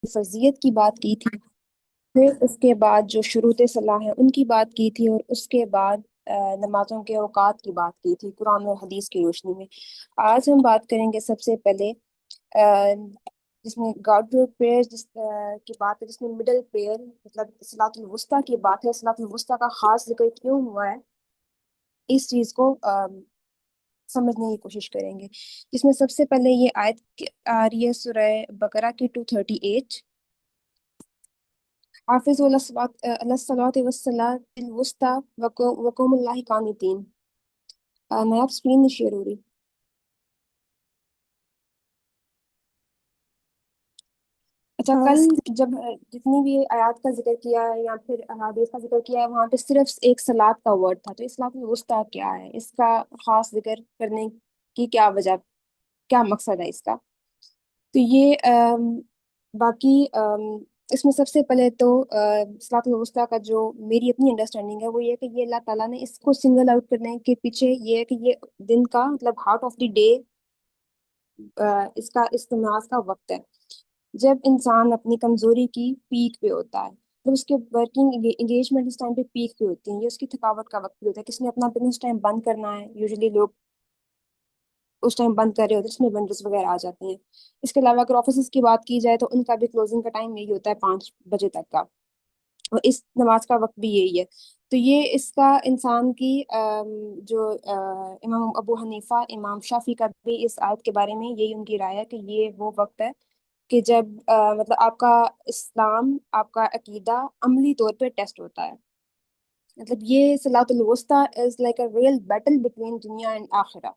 فرضیت کی بات کی تھی، پھر اس کے بعد جو شروط صلاح ہیں ان کی بات کی تھی، اور اس کے بعد نمازوں کے اوقات کی بات کی تھی قرآن اور حدیث کی روشنی میں۔ آج ہم بات کریں گے سب سے پہلے آ، جس میں گاڈ پریئر کی بات ہے، جس میں مڈل پریئر مطلب صلاۃ الوسطیٰ کی بات ہے۔ صلاۃ الوسطیٰ کا خاص ذکر کیوں ہوا ہے، اس چیز کو سمجھنے کی کوشش کریں گے، جس میں سب سے پہلے یہ آیت آ رہی ہے سورہ بقرہ کی 238، حافظ علی الصلاۃ والصلاۃ الوسطیٰ وقوموا اللہ قانتین۔ میں آپ اسکرین نہیں شیئر ہو رہی۔ اچھا، کل جب جتنی بھی آیات کا ذکر کیا ہے یا پھر احادیث کا ذکر کیا ہے، وہاں پہ صرف ایک صلاۃ کا ورڈ تھا، تو اصلاۃ الوسطیٰ کیا ہے، اس کا خاص ذکر کرنے کی کیا وجہ، کیا مقصد ہے اس کا؟ تو یہ باقی اس میں سب سے پہلے تو صلاۃ الوسطیٰ کا جو میری اپنی انڈرسٹینڈنگ ہے وہ یہ ہے کہ یہ اللہ تعالیٰ نے اس کو سنگل آؤٹ کرنے کے پیچھے یہ ہے کہ یہ دن کا مطلب ہارٹ آف دی ڈے، اس کا استعمال کا وقت ہے، جب انسان اپنی کمزوری کی پیک پہ ہوتا ہے، جب اس کے ورکنگ انگیجمنٹ اس ٹائم پہ پیک پہ ہوتی ہیں، یہ اس کی تھکاوٹ کا وقت بھی ہوتا ہے، کس نے اپنا بزنس ٹائم بند کرنا ہے، یوزلی لوگ اس ٹائم بند کر رہے ہوتے ہیں، اس میں ونڈوز وغیرہ آ جاتے ہیں۔ اس کے علاوہ اگر آفیسز کی بات کی جائے تو ان کا بھی کلوزنگ کا ٹائم یہی ہوتا ہے 5 بجے تک کا، اور اس نماز کا وقت بھی یہی ہے۔ تو یہ اس کا انسان کی جو امام ابو حنیفہ، امام شافعی کا بھی اس آیت کے بارے میں یہی ان کی رائے ہے کہ یہ وہ وقت ہے کہ جب مطلب آپ کا اسلام، آپ کا عقیدہ عملی طور پہ ٹیسٹ ہوتا ہے۔ مطلب یہ صلاۃ الوسطیٰ is like a real battle between دنیا اینڈ آخرہ،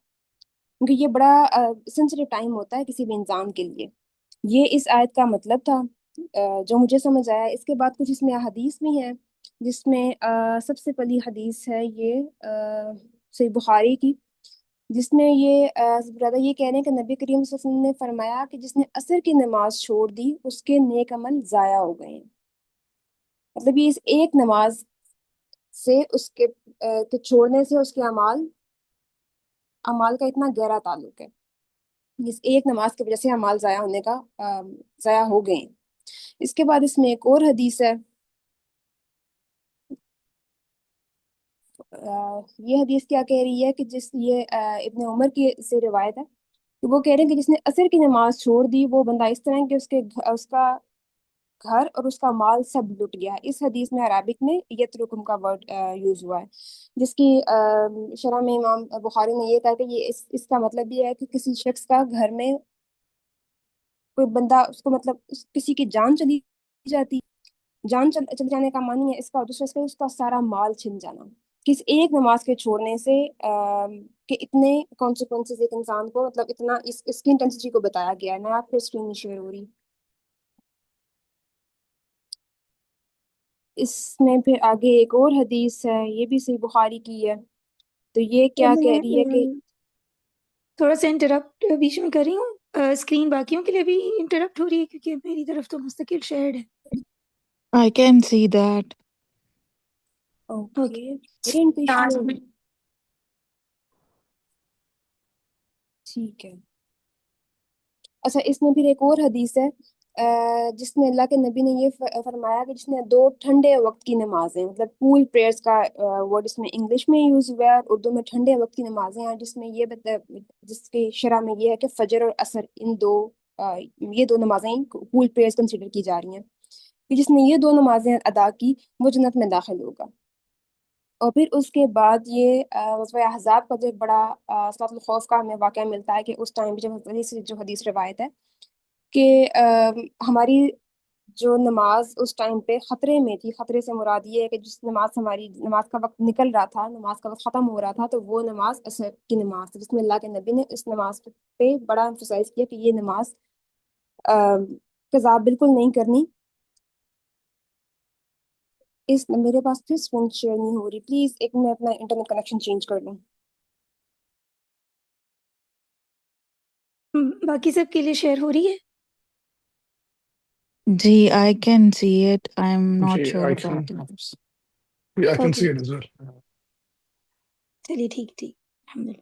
کیونکہ یہ بڑا سینسٹیو ٹائم ہوتا ہے کسی بھی انسان کے لیے۔ یہ اس آیت کا مطلب تھا جو مجھے سمجھ آیا۔ اس کے بعد کچھ اس میں حدیث بھی ہیں، جس میں سب سے پہلی حدیث ہے یہ صحیح بخاری کی، جس میں یہ زیادہ یہ کہہ رہے ہیں کہ نبی کریم صلی اللہ علیہ وسلم نے فرمایا کہ جس نے عصر کی نماز چھوڑ دی اس کے نیک عمل ضائع ہو گئے ہیں۔ مطلب یہ اس ایک نماز سے اس کے چھوڑنے سے اس کے اعمال کا اتنا گہرا تعلق ہے، اس ایک نماز کی وجہ سے اعمال ضائع ہونے کا ضائع ہو گئے ہیں۔ اس کے بعد اس میں ایک اور حدیث ہے، یہ حدیث کیا کہہ رہی ہے کہ یہ ابن عمر کی سے روایت ہے کہ وہ کہہ رہے ہیں کہ جس نے عصر کی نماز چھوڑ دی وہ بندہ اس طرح ہے کہ اس کا گھر اور اس کا مال سب لٹ گیا ہے۔ اس حدیث میں عربک میں یترکم کا ورڈ یوز ہوا ہے، جس کی شرح میں امام بخاری نے یہ کہا کہ یہ اس کا مطلب یہ ہے کہ کسی شخص کا گھر میں کوئی بندہ اس کو مطلب کسی کی جان چلی جاتی، جان چل جانے کا معنی ہے اس کا، اور دوسرا اس کا سارا مال چھن جانا، کس ایک نماز کے چھوڑنے سے کہ اتنے کانسیکوینسز ایک انسان کو مطلب اتنا اس کی انٹینسٹی کو بتایا گیا ہے۔ میں آپ پھر اسکرین میں شیئر ہو رہی، اس میں پھر آگے ایک اور حدیث ہے، یہ بھی صحیح بخاری کی ہے، تو یہ کیا کہہ رہی ہے کہ تھوڑا سا انٹرپٹ بیچ میں کر رہی ہوں، اسکرین باقیوں کے لیے بھی انٹرپٹ ہو رہی ہے کیونکہ میری طرف تو مستقل شیئرڈ ہے۔ I can see that. Okay میرے انتشار ٹھیک ہے۔ اچھا، اس میں پھر ایک اور حدیث ہے جس میں اللہ کے نبی نے یہ فرمایا کہ جس نے 2 ٹھنڈے وقت کی نمازیں، مطلب کول پریئرس کا ورڈ اس میں انگلش میں یوز ہوا ہے، اور اردو میں ٹھنڈے وقت کی نمازیں ہیں، جس میں جس کی شرح میں یہ ہے کہ فجر اور عصر یہ دو نمازیں کول پریئرس کنسیڈر کی جا رہی ہیں، کہ جس نے یہ 2 نمازیں ادا کی وہ جنت میں داخل ہوگا۔ اور پھر اس کے بعد یہ غزوہ احزاب کا جو ایک بڑا صلاۃ الخوف کا ہمیں واقعہ ملتا ہے کہ اس ٹائم پہ جو حدیث روایت ہے کہ ہماری جو نماز اس ٹائم پہ خطرے میں تھی، خطرے سے مراد یہ ہے کہ جس ہماری نماز کا وقت نکل رہا تھا، نماز کا وقت ختم ہو رہا تھا، تو وہ نماز عصر کی نماز تھی، جس میں اللہ کے نبی نے اس نماز پہ بڑا امفسائز کیا کہ یہ نماز قضا بالکل نہیں کرنی۔ میرے پاس پھر اسکرین شیئر نہیں ہو رہی، پلیز ایک میں اپنا انٹرنیٹ کنیکشن چینج کر لوں۔ باقی سب کے لیے شیئر ہو رہی ہے؟ Ji, I can see it. I'm not Okay, sure I about can, others. yeah, I can okay, see it as well. چلیے ٹھیک الحمد للہ۔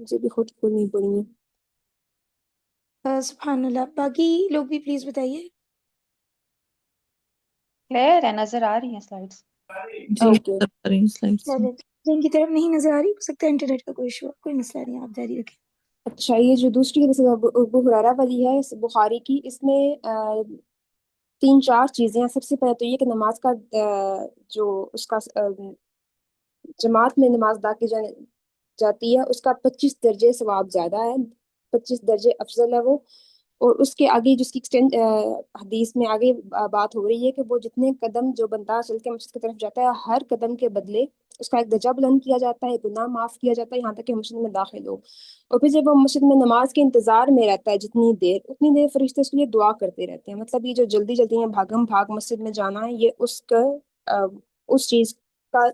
مجھے بھی خود نہیں پڑی ہیں. سبحان اللہ. باقی لوگ بھی پلیز بتائیے. کلیئر ہے، نظر آ رہی ہیں سلائڈس؟ جی اوکے. slides. چلے جن کی طرف نہیں نظر آ رہی، ہو سکتا ہے انٹرنیٹ کا کوئی ایشو، کوئی مسئلہ نہیں، آپ جاری رکھیں. اچھا، یہ جو دوسری حدیث ابو ہریرہ والی ہے اس بخاری کی، اس میں 3-4 چیزیں ہیں. سب سے پہلے تو یہ کہ نماز کا جو اس کا جماعت میں نماز ادا کی جاتی ہے اس کا 25 درجے ثواب زیادہ ہے، 25 درجے افضل ہے وہ. اور اس کے آگے جس کی حدیث میں آگے بات ہو رہی ہے کہ وہ جتنے قدم جو بندہ چل کے مسجد کی طرف جاتا ہے، ہر قدم کے بدلے اس کا ایک درجہ بلند کیا جاتا ہے، گناہ معاف کیا جاتا ہے، یہاں تک کہ مسجد میں داخل ہو. اور پھر جب وہ مسجد میں نماز کے انتظار میں رہتا ہے جتنی دیر، اتنی دیر فرشتے اس کے لیے دعا کرتے رہتے ہیں. مطلب یہ جو جلدی جلدی میں بھاگم بھاگ مسجد میں جانا ہے، یہ اس چیز کا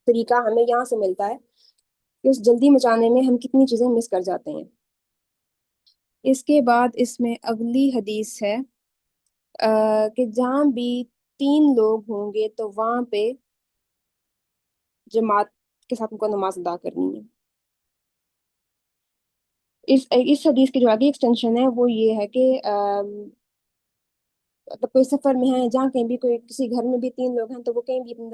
طریقہ ہمیں یہاں سے ملتا ہے کہ اس جلدی مچانے میں ہم کتنی چیزیں مس کر جاتے ہیں. اس کے بعد اس میں اگلی حدیث ہے کہ جہاں بھی 3 لوگ ہوں گے تو وہاں پہ جماعت کے ساتھ ان کو نماز ادا کرنی ہے. اس حدیث کی جو آگے ایکسٹینشن ہے وہ یہ ہے کہ مطلب کوئی سفر میں ہے، جہاں کہیں بھی کوئی کسی گھر میں بھی 3 لوگ ہیں تو وہ کہیں بھی اپنی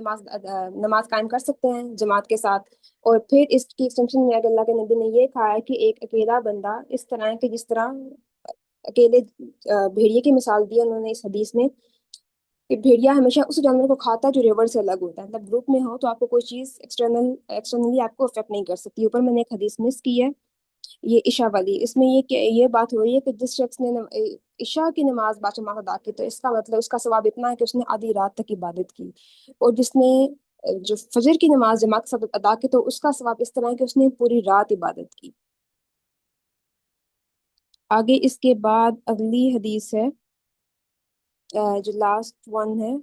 نماز قائم کر سکتے ہیں جماعت کے ساتھ. اور پھر اس کی ایکسٹینشن میں اللہ کے نبی نے یہ کہا ہے کہ ایک اکیلا بندہ اس طرح ہے کہ جس طرح اکیلے بھیڑیے کی مثال دی ہے انہوں نے اس حدیث میں، کہ بھیڑیا ہمیشہ اس جانور کو کھاتا ہے جو ریور سے الگ ہوتا ہے. مطلب گروپ میں ہو تو آپ کو کوئی چیز ایکسٹرنلی آپ کو افیکٹ نہیں کر سکتی. اوپر میں نے ایک حدیث مس کی ہے، یہ عشاء والی. اس میں یہ بات ہو رہی ہے کہ جس شخص نے عشاء کی نماز باجماعت ادا کی تو اس کا مطلب اس کا ثواب اتنا ہے کہ اس نے آدھی رات تک عبادت کی. اور جس نے جو فجر کی نماز جماعت کے ساتھ ادا کی تو اس کا ثواب اس طرح ہے کہ اس نے پوری رات عبادت کی. آگے اس کے بعد اگلی حدیث ہے جو لاسٹ ون ہے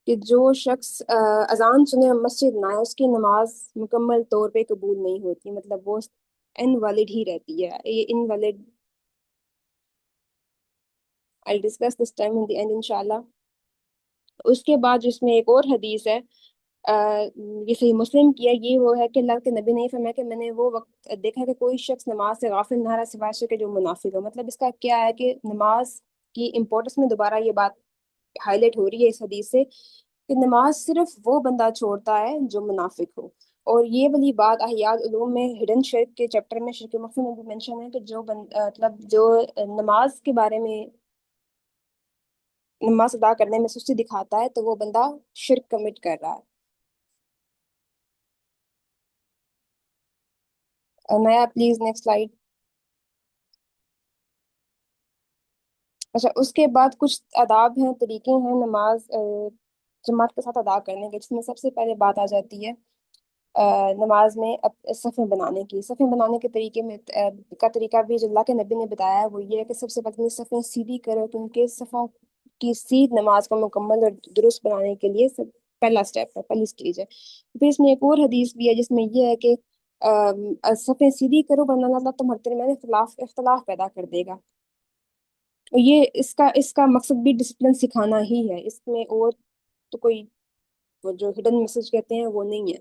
کہ جو شخص اذان سنے اور مسجد نہ آئے اس کی نماز مکمل طور پہ قبول نہیں ہوتی. مطلب وہ انویلڈ ہی رہتی ہے. یہ invalid I'll discuss this time in the end انشاءاللہ. اس کے بعد جس میں ایک اور حدیث ہے یہ صحیح مسلم کی ہے. یہ وہ ہے کہ اللہ کے نبی نے یہ فرمایا کہ میں نے وہ وقت دیکھا کہ کوئی شخص نماز سے غافل نہ رہا سوائے اس کے جو منافق ہو. مطلب اس کا کیا ہے کہ نماز کی امپورٹنس میں دوبارہ یہ بات ہائی لائٹ ہو رہی ہے اس حدیث سے کہ نماز صرف وہ بندہ چھوڑتا ہے جو منافق ہو. اور یہ والی بات احیاء العلوم میں ہڈن شرک کے چیپٹر میں شرک مخفی میں بھی مینشن ہے کہ جو مطلب جو نماز کے بارے میں نماز ادا کرنے میں سستی دکھاتا ہے تو وہ بندہ شرک کمٹ کر رہا ہے. نیا پلیز نیکسٹ سلائیڈ. اچھا، اس کے بعد کچھ آداب ہیں، طریقے ہیں نماز جماعت کے ساتھ ادا کرنے کے، جس میں سب سے پہلے بات آ جاتی ہے نماز میں صفیں بنانے کی. صفیں بنانے کے طریقے میں کا طریقہ بھی جو اللہ کے نبی نے بتایا ہے وہ یہ ہے کہ سب سے پہلے صفیں سیدھی کرو، کیونکہ صفوں کی سیدھ نماز کو مکمل اور درست بنانے کے لیے پہلا سٹیپ ہے، پہلی سٹیج ہے. پھر اس میں ایک اور حدیث بھی ہے جس میں یہ ہے کہ صفیں سیدھی کرو ورنہ اللہ تمہارے درمیان اختلاف پیدا کر دے گا. یہ اس کا مقصد بھی ڈسپلن سکھانا ہی ہے، اس میں اور تو کوئی وہ جو ہڈن میسج کہتے ہیں وہ نہیں ہے.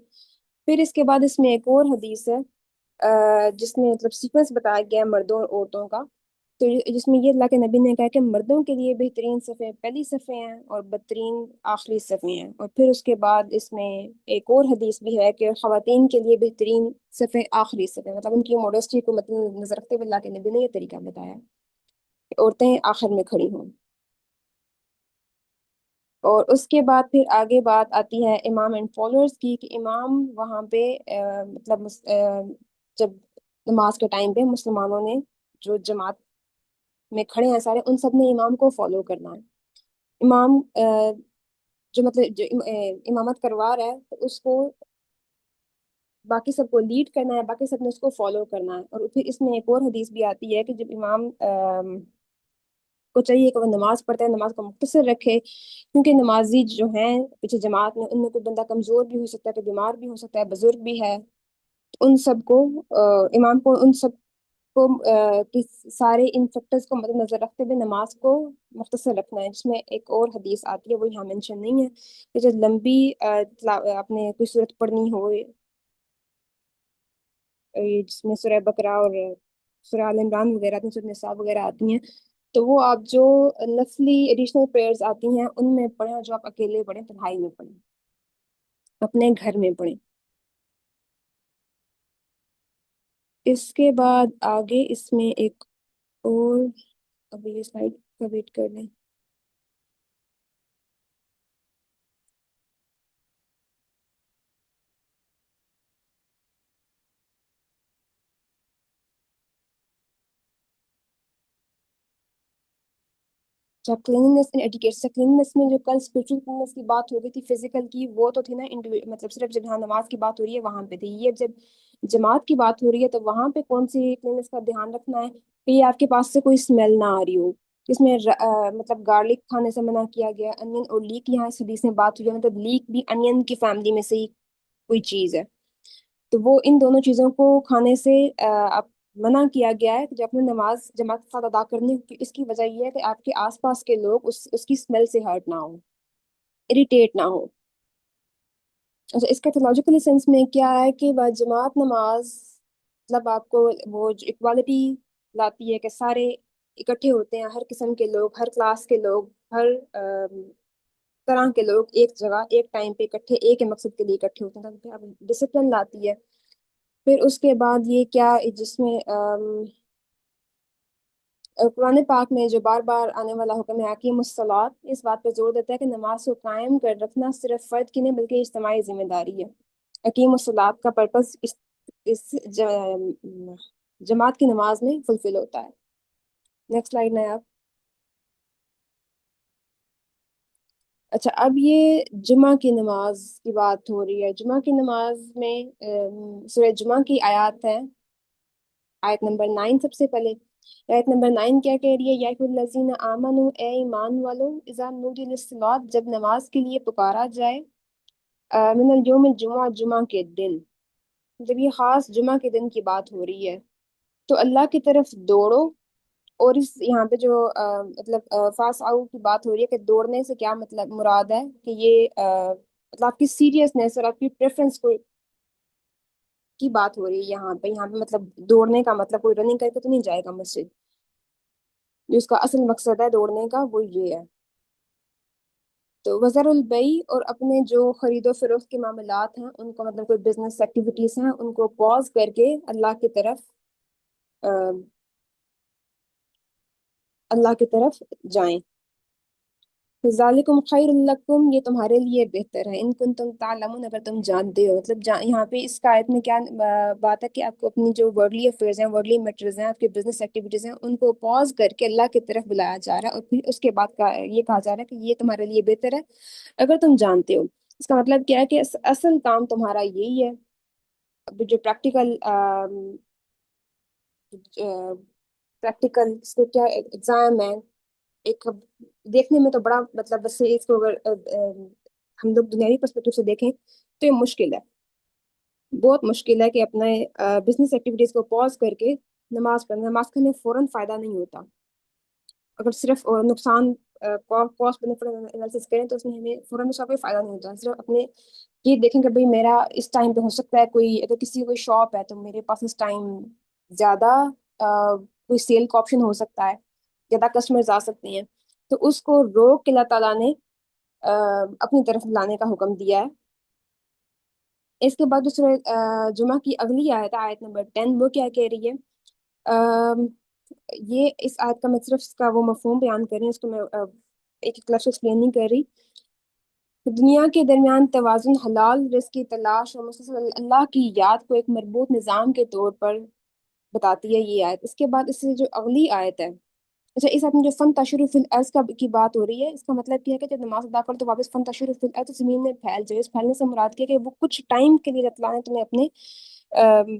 پھر اس کے بعد اس میں ایک اور حدیث ہے جس میں مطلب سیکوینس بتایا گیا ہے مردوں اور عورتوں کا. تو جس میں یہ اللہ کے نبی نے کہا کہ مردوں کے لیے بہترین صفیں پہلی صفیں ہیں اور بدترین آخری صفیں ہیں. اور پھر اس کے بعد اس میں ایک اور حدیث بھی ہے کہ خواتین کے لیے بہترین صفیں آخری صفیں، مطلب ان کی موڈسٹی کو مد نظر رکھتے ہوئے اللہ کے نبی نے یہ طریقہ بتایا کہ عورتیں آخر میں کھڑی ہوں. اور اس کے بعد پھر آگے بات آتی ہے امام اینڈ فالوورز کی کہ امام وہاں پہ مطلب جب نماز کے ٹائم پہ مسلمانوں نے جو جماعت میں کھڑے ہیں سارے، ان سب نے امام کو فالو کرنا ہے. امام جو مطلب جو امامت کروا رہا ہے تو اس کو باقی سب کو لیڈ کرنا ہے، باقی سب نے اس کو فالو کرنا ہے. اور پھر اس میں ایک اور حدیث بھی آتی ہے کہ جب امام کو چاہیے کہ وہ نماز پڑھتا ہے نماز کو مختصر رکھے، کیونکہ نمازی جو ہیں پیچھے جماعت میں ان میں کوئی بندہ کمزور بھی ہو سکتا ہے، کوئی بیمار بھی ہو سکتا ہے، بزرگ بھی ہے. ان سب کو امام کو ان سب کو سارے ان فیکٹرز کو مد نظر رکھتے ہوئے نماز کو مختصر رکھنا ہے، جس میں ایک اور حدیث آتی ہے وہ یہاں مینشن نہیں ہے کہ جب لمبی اپنے کوئی صورت پڑھنی ہو، جس میں سورہ بقرہ اور سورہ آل عمران وغیرہ آتی ہیں، سورہ نساء وغیرہ آتی ہیں، تو وہ آپ جو نفلی ایڈیشنل پریئرز آتی ہیں ان میں پڑھیں، اور جو آپ اکیلے پڑھیں تنہائی میں پڑھیں، اپنے گھر میں پڑھیں۔ اس کے بعد آگے اس میں ایک اور، ابھی یہ سلائڈ کا ویٹ کر لیں۔ جب کلیننس ان ایجوکیشن، کلیننس میں جو کل اسپرچل کلیننس کی بات ہو گئی تھی فزیکل کی، وہ تو تھی نا مطلب صرف جب یہاں نماز کی بات ہو رہی ہے وہاں پہ تھی، یہ جب جماعت کی بات ہو رہی ہے تو وہاں پہ کون سی کلیننس کا دھیان رکھنا ہے کہ یہ آپ کے پاس سے کوئی اسمیل نہ آ رہی ہو، جس میں مطلب گارلک کھانے سے منع کیا گیا، انین اور لیک، یہاں اس حدیث میں بات ہوئی ہے، مطلب لیک بھی انین کی فیملی میں سے ہی کوئی چیز ہے، تو وہ ان دونوں چیزوں کو کھانے سے آپ منع کیا گیا ہے جب اپنے نماز جماعت کے ساتھ ادا کرنے کی۔ اس کی وجہ یہ ہے کہ آپ کے آس پاس کے لوگ اس کی اسمیل سے ہرٹ نہ ہو، اریٹیٹ نہ ہو۔ اچھا، اس کا تھولوجیکلی سینس میں کیا ہے کہ جماعت نماز مطلب آپ کو وہ اکوالٹی لاتی ہے کہ سارے اکٹھے ہوتے ہیں، ہر قسم کے لوگ، ہر کلاس کے لوگ، ہر طرح کے لوگ ایک جگہ ایک ٹائم پہ اکٹھے ایک ہی مقصد کے لیے اکٹھے ہوتے ہیں، تاکہ آپ ڈسپلن لاتی ہے۔ پھر اس کے بعد یہ کیا، جس میں قرآن پاک میں جو بار بار آنے والا حکم ہے اقیم الصلاۃ، اس بات پہ زور دیتا ہے کہ نماز کو قائم کر رکھنا صرف فرد کی نہیں بلکہ اجتماعی ذمہ داری ہے۔ اقیم الصلاۃ کا پرپس اس جماعت کی نماز میں فلفل ہوتا ہے۔ نیکسٹ سلائیڈ میں آپ۔ اچھا، اب یہ جمعہ کی نماز کی بات ہو رہی ہے۔ جمعہ کی نماز میں سورہ جمعہ کی آیات ہے، آیت نمبر 9 سب سے پہلے۔ آیت نمبر 9 کیا کہہ رہی ہے؟ یا ایھا الذین آمنوا، اے ایمان والو، اذا نودی للصلاۃ، جب نماز کے لیے پکارا جائے، من الیوم الجمعہ، جمعہ کے دن، جب یہ خاص جمعہ کے دن کی بات ہو رہی ہے تو اللہ کی طرف دوڑو۔ اور اس یہاں پہ جو مطلب فاس آؤ کی بات ہو رہی ہے کہ دوڑنے سے کیا مطلب مراد ہے کہ یہ مطلب آپ کی سیریسنیس اور آپ کی پریفرنس کو کی بات ہو رہی ہے یہاں پہ مطلب دوڑنے کا مطلب کوئی رننگ کر کے تو نہیں جائے گا مسجد، جو اس کا اصل مقصد ہے دوڑنے کا وہ یہ ہے۔ تو وزر البیع، اور اپنے جو خرید و فروخت کے معاملات ہیں ان کو مطلب کوئی بزنس ایکٹیویٹیز ہیں ان کو پاز کر کے اللہ کی طرف جائیں۔ ذالکم خیر لکم، یہ تمہارے لیے بہتر ہے، ان کنتم تعلمون، اگر تم جانتے ہو۔ مطلب یہاں پہ اس کا آیت میں کیا بات ہے کہ آپ کو اپنی جو ورڈلی افیئرز ہیں، ورڈلی میٹرز ہیں، آپ کے بزنس ایکٹیویٹیز ہیں، ان کو پاز کر کے اللہ کی طرف بلایا جا رہا ہے، اور پھر اس کے بعد کا یہ کہا جا رہا ہے کہ یہ تمہارے لیے بہتر ہے اگر تم جانتے ہو۔ اس کا مطلب کیا ہے کہ اصل کام تمہارا یہی ہے۔ اب جو پریکٹیکل اس کو کیا ایگزام ہے، ایک دیکھنے میں تو بڑا مطلب بس اس کو اگر ہم لوگ دنیاوی پرسپیکٹو سے دیکھیں تو یہ مشکل ہے، بہت مشکل ہے کہ اپنے بزنس ایکٹیویٹیز کو پاز کر کے نماز پڑھنا۔ نماز کا ہمیں فوراً فائدہ نہیں ہوتا، اگر صرف نقصان کاسٹ بینیفٹ انالیسس کریں تو اس میں ہمیں فوراً اس کا کوئی فائدہ نہیں ہوتا۔ صرف اپنے یہ دیکھیں کہ بھئی میرا اس ٹائم پہ ہو سکتا ہے کوئی، اگر کسی کی کوئی شاپ ہے تو میرے پاس اس ٹائم زیادہ کوئی سیل کا آپشن ہو سکتا ہے، زیادہ کسٹمرز آ سکتے ہیں، تو اس کو روک کے اللہ تعالیٰ نے اپنی طرف لانے کا حکم دیا ہے۔ اس کے بعد دوسرے جمعہ کی اگلی آیت، آیت نمبر 10، وہ کیا کہہ رہی ہے؟ یہ اس آیت کا میں صرف اس کا وہ مفہوم بیان کر رہی ہوں، اس کو میں ایک ایک لفظ ایکسپلین نہیں کر رہی۔ دنیا کے درمیان توازن، حلال رزق کی تلاش اور مسلسل اللہ کی یاد کو ایک مربوط نظام کے طور پر بتاتی ہے یہ آیت۔ اس کے بعد اس سے جو اگلی آیت ہے، اچھا اس آیت میں جو فن تشر فی الارض کی بات ہو رہی ہے، اس کا مطلب یہ ہے کہ جب نماز ادا کرو تو واپس فن تشر فی الارض، زمین میں پھیل جائے۔ اس پھیلنے سے مراد کیا کہ وہ کچھ ٹائم کے لیے اللہ نے تمہیں اپنے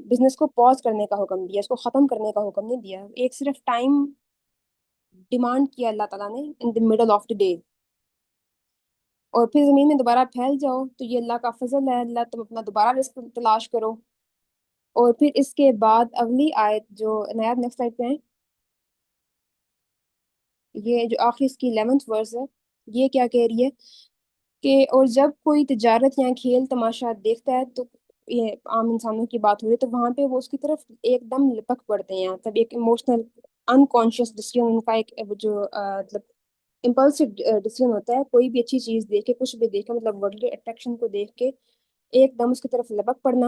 بزنس کو پاز کرنے کا حکم دیا، اس کو ختم کرنے کا حکم نہیں دیا، ایک صرف ٹائم ڈیمانڈ کیا اللہ تعالیٰ نے ان the middle of the day, اور پھر زمین میں دوبارہ پھیل جاؤ، تو یہ اللہ کا فضل ہے، اللہ تم اپنا دوبارہ رزق تلاش کرو۔ اور پھر اس کے بعد اگلی آیت جو نایاب نیکسٹ آیت پہ ہیں، یہ جو آخری اس کی 11th ورس ہے، یہ کیا کہہ رہی ہے کہ اور جب کوئی تجارت یا کھیل تماشا دیکھتا ہے تو یہ عام انسانوں کی بات ہو رہی ہے، تو وہاں پہ وہ اس کی طرف ایک دم لپک پڑتے ہیں، مطلب ایک ایموشنل انکانشیس ڈسیزن ان کا ایک جو مطلب امپلسو ڈسیزن ہوتا ہے، کوئی بھی اچھی چیز دیکھ کے، کچھ بھی دیکھ کے، مطلب ورلڈلی اٹریکشن کو دیکھ کے ایک دم اس کی طرف لپک پڑنا۔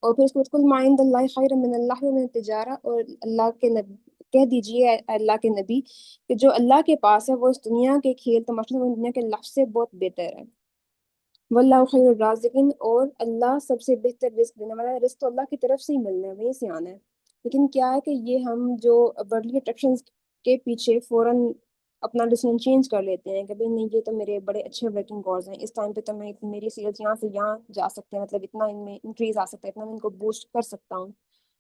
اور پھر اس کے بعد کل ما عند اللہ خیر من اللہ و من التجارہ، اور اللہ کے نبی کہہ دیجئے اللہ کے نبی کہ جو اللہ کے پاس ہے وہ اس دنیا کے کھیل تماشے سے، دنیا کے لفظ سے بہت بہتر ہے۔ واللہ خیر الرازقین، اور اللہ سب سے بہتر رزق دینے والا ہے۔ رزق تو اللہ کی طرف سے ہی ملنا ہے، وہیں سے آنا ہے، لیکن کیا ہے کہ یہ ہم جو ورلڈلی اٹریکشنز کے پیچھے فوراً اپنا ڈیسیژن چینج کر لیتے ہیں کہ بھئی نہیں، یہ تو میرے بڑے اچھے ورکنگ کالز ہیں، اس ٹائم پہ تو میں میری سیلز یہاں سے یہاں جا سکتے ہیں، مطلب اتنا ان میں انکریز آ سکتا ہے، اتنا میں ان کو بوسٹ کر سکتا ہوں،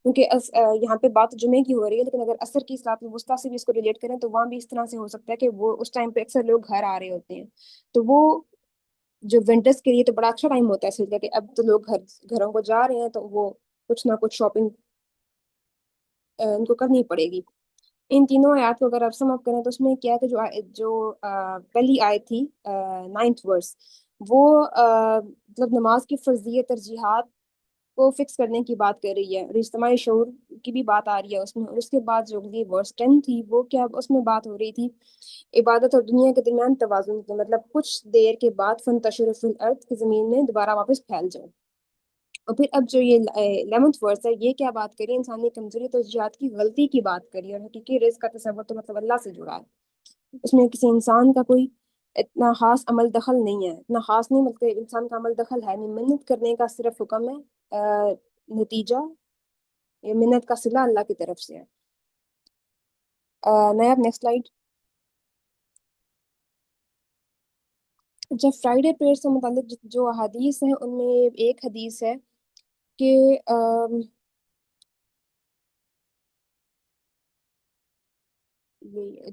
کیونکہ یہاں پہ بات جمعے کی ہو رہی ہے، لیکن اگر عصر کی صلاۃ الوسطیٰ سے بھی اس کو ریلیٹ کریں تو وہاں بھی اس طرح سے ہو سکتا ہے کہ وہ اس ٹائم پہ اکثر لوگ گھر آ رہے ہوتے ہیں، تو وہ جو ونٹرس کے لیے تو بڑا اچھا ٹائم ہوتا ہے، اس لیے کہ اب تو لوگ گھروں کو جا رہے ہیں، تو وہ کچھ نہ کچھ شاپنگ ان کو کرنی پڑے گی۔ ان تینوں آیات کو اگر آپ سم اپ کریں تو اس میں کیا ہے کہ جو پہلی آیت تھی 9th ورس، وہ مطلب نماز کی فرضیت ترجیحات کو فکس کرنے کی بات کر رہی ہے، اور اجتماعی شعور کی بھی بات آ رہی ہے اس میں۔ اور اس کے بعد جو اگلی ورس 10 تھی، وہ کیا اس میں بات ہو رہی تھی عبادت اور دنیا کے درمیان توازن کی، مطلب کچھ دیر کے بعد فنتشروا فی الارض کی زمین میں دوبارہ واپس پھیل جاؤ۔ اور پھر اب جو یہ 11th ورس ہے، یہ کیا بات کری؟ انسانی کمزوری توجیہات کی غلطی کی بات کری، اور حقیقی رزق کا تصور تو مطلب اللہ سے جڑا ہے، اس میں کسی انسان کا کوئی اتنا خاص عمل دخل نہیں ہے، اتنا خاص نہیں، مطلب انسان کا عمل دخل ہے نہیں، محنت کرنے کا صرف حکم ہے، نتیجہ یا منت کا صلہ اللہ کی طرف سے ہے۔ نیا نیکسٹ سلائیڈ۔ جب فرائیڈے پریئر سے متعلق جو حدیث ہیں، ان میں ایک حدیث ہے کہ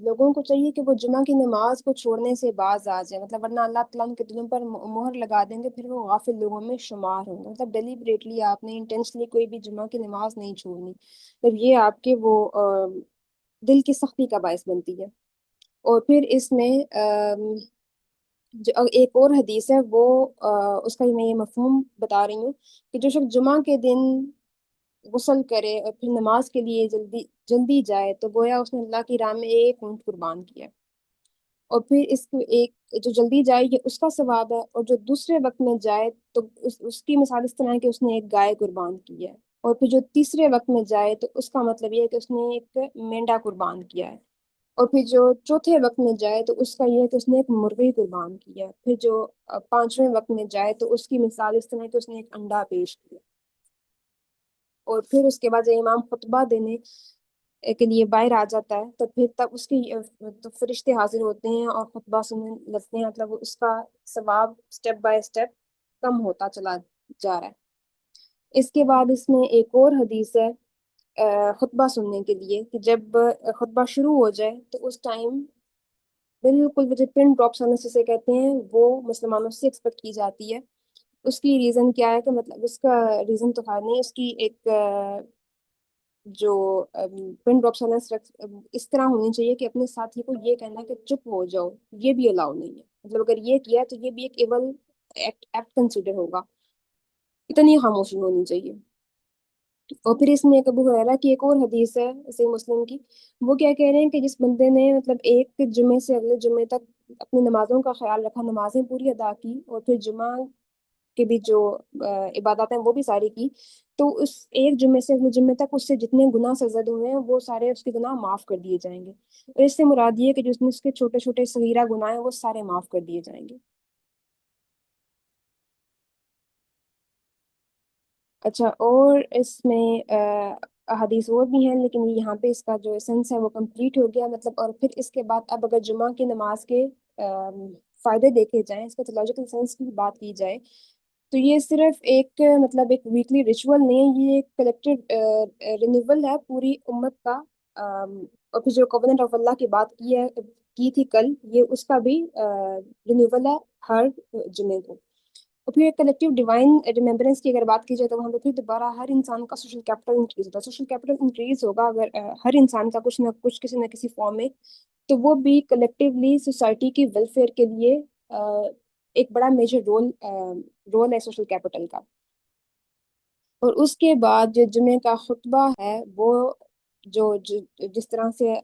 لوگوں کو چاہیے کہ وہ جمعہ کی نماز کو چھوڑنے سے باز آ جائے، مطلب ورنہ اللہ تعالیٰ ان کے دلوں پر مہر لگا دیں گے، پھر وہ غافل لوگوں میں شمار ہوں گے، مطلب ڈیلیبریٹلی آپ نے انٹینشنلی کوئی بھی جمعہ کی نماز نہیں چھوڑنی، مطلب یہ آپ کے وہ دل کی سختی کا باعث بنتی ہے۔ اور پھر اس میں جو ایک اور حدیث ہے، وہ اس کا میں یہ مفہوم بتا رہی ہوں کہ جو شخص جمعہ کے دن غسل کرے اور پھر نماز کے لیے جلدی جائے تو گویا اس نے اللہ کی راہ میں ایک اونٹ قربان کیا، اور پھر اس کو ایک جو جلدی جائے یہ اس کا ثواب ہے، اور جو دوسرے وقت میں جائے تو اس کی مثال اس طرح ہے کہ اس نے ایک گائے قربان کی ہے، اور پھر جو تیسرے وقت میں جائے تو اس کا مطلب یہ ہے کہ اس نے ایک مینڈا قربان کیا ہے، اور پھر جو چوتھے وقت میں جائے تو اس کا یہ ہے کہ اس نے ایک مرغی قربان کیا ہے، پھر جو پانچویں وقت میں جائے تو اس کی مثال اس طرح ہے کہ اس نے ایک انڈا پیش کیا، اور پھر اس کے بعد جب امام خطبہ دینے کے لیے باہر آ جاتا ہے تو پھر تب اس کی تو فرشتے حاضر ہوتے ہیں اور خطبہ سننے لگتے ہیں، مطلب اس کا ثواب سٹیپ بائی سٹیپ کم ہوتا چلا جا رہا ہے۔ اس کے بعد اس میں ایک اور حدیث ہے خطبہ سننے کے لیے کہ جب خطبہ شروع ہو جائے تو اس ٹائم بالکل مجھے پن ڈراپس ہونے سے کہتے ہیں، وہ مسلمانوں سے ایکسپیکٹ کی جاتی ہے۔ اس کی ریزن کیا ہے کہ مطلب اس کا ریزن تو خیر نہیں، اس کی ایک جو پن ڈراپس ہونا اس طرح ہونی چاہیے کہ اپنے ساتھی کو یہ کہنا کہ چپ ہو جاؤ، یہ بھی الاؤ نہیں ہے، مطلب اگر یہ کیا تو یہ بھی ایک ایول ایکٹ کنسیڈر ہوگا، اتنی خاموشی ہونی چاہیے۔ اور پھر اس میں ایک ابو ہریرہ کی ایک اور حدیث ہے صحیح مسلم کی، وہ کیا کہہ رہے ہیں کہ جس بندے نے مطلب ایک جمعے سے اگلے جمعے تک اپنی نمازوں کا خیال رکھا، نمازیں پوری ادا کی، اور پھر جمعہ کے بھی جو عبادات ہیں وہ بھی ساری کی، تو اس ایک جمعے سے اگلے جمعے تک اس سے جتنے گناہ سرزد ہوئے ہیں وہ سارے اس کے گناہ معاف کر دیے جائیں گے، اور اس سے مراد یہ ہے کہ جس میں اس کے چھوٹے چھوٹے صغیرہ گناہ ہیں وہ سارے معاف کر دیے جائیں گے۔ اچھا، اور اس میں احادیث اور بھی ہیں، لیکن یہاں پہ اس کا جو سینس ہے وہ کمپلیٹ ہو گیا، مطلب اور پھر اس کے بعد اب اگر جمعہ کی نماز کے فائدے دیکھے جائیں، اس کا تھیولوجیکل سینس کی بات کی جائے تو یہ صرف ایک مطلب ایک ویکلی ریچول نہیں ہے، یہ ایک کلیکٹیو رینیول ہے پوری امت کا، اور پھر جو کووننٹ آف اللہ کی بات کی تھی کل، یہ اس کا بھی رینیول ہے ہر جمعے کو۔ اور پھر کلیکٹیو ڈیوائن ریممبرنس کی اگر بات کی جائے تو وہاں پہ پھر دوبارہ ہر انسان کا سوشل کیپٹل انکریز ہوتا ہے. سوشل کیپٹل انکریز ہوگا اگر ہر انسان کا کچھ نہ کچھ کسی نہ کسی فارم میں، تو وہ بھی کلیکٹیولی سوسائٹی کی ویلفیئر کے لیے ایک بڑا میجر رول ہے سوشل کیپٹل کا. اور اس کے بعد جو جمعے کا خطبہ ہے وہ جس طرح سے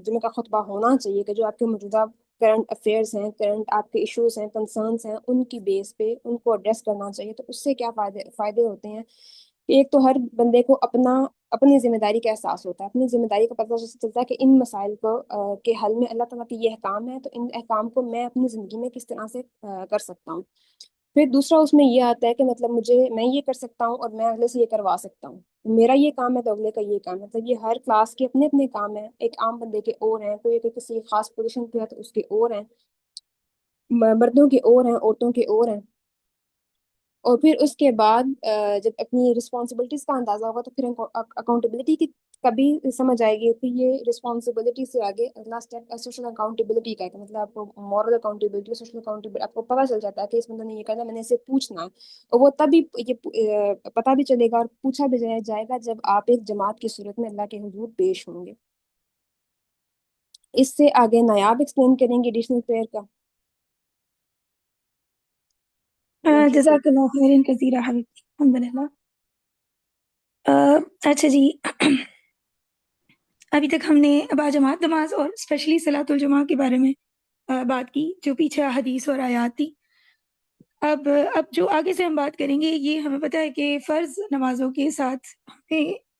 جمعے کا خطبہ ہونا چاہیے کہ جو آپ کے موجودہ کرنٹ افیئرس ہیں، کرنٹ آپ کے ایشوز ہیں، کنسرنس ہیں، ان کی بیس پہ ان کو ایڈریس کرنا چاہیے. تو اس سے کیا فائدے ہوتے ہیں کہ ایک تو ہر بندے کو اپنی ذمہ داری کا احساس ہوتا ہے، اپنی ذمہ داری کا پتہ چلتا ہے کہ ان مسائل کو کے حل میں اللہ تعالیٰ کے یہ احکام ہے، تو ان احکام کو میں اپنی زندگی میں کس طرح سے کر سکتا ہوں. پھر دوسرا اس میں یہ آتا ہے کہ مطلب میں یہ کر سکتا ہوں اور میں اگلے سے یہ کروا سکتا ہوں. میرا یہ کام ہے تو اگلے کا یہ کام ہے. مطلب یہ ہر کلاس کے اپنے اپنے کام ہیں. ایک عام بندے کے اور ہیں، کوئی کسی خاص پوزیشن پہ ہے تو اس کے اور ہیں، مردوں کے اور ہیں، عورتوں کے اور ہیں. اور پھر اس کے بعد جب اپنی رسپانسبلٹیز کا اندازہ ہوگا تو پھر اکاؤنٹیبلٹی کی کبھی سمجھ آئے گی. پھر یہ رسپانسبلٹی سے آگے اگلا اسٹیپ سوشل اکاؤنٹیبلٹی کا ہے کہ مطلب آپ کو مورل اکاؤنٹیبلٹی، سوشل اکاؤنٹیبلٹی، آپ کو پتہ چل جاتا ہے کہ اس بندے نے یہ کرنا، میں نے اسے پوچھنا ہے. اور وہ تبھی یہ پتہ بھی چلے گا اور پوچھا بھی جائے گا جب آپ ایک جماعت کی صورت میں اللہ کے حضور پیش ہوں گے. اس سے آگے نایاب ایکسپلین کریں گے ایڈیشنل پریئر کا. جزاک اللہ خیر کثیرا حبیبتی. الحمد للہ. اچھا جی، ابھی تک ہم نے باجماعت نماز اور اسپیشلی صلاۃ الجمعہ کے بارے میں بات کی، جو پیچھے حدیث اور آیات تھی. اب جو آگے سے ہم بات کریں گے، یہ ہمیں پتہ ہے کہ فرض نمازوں کے ساتھ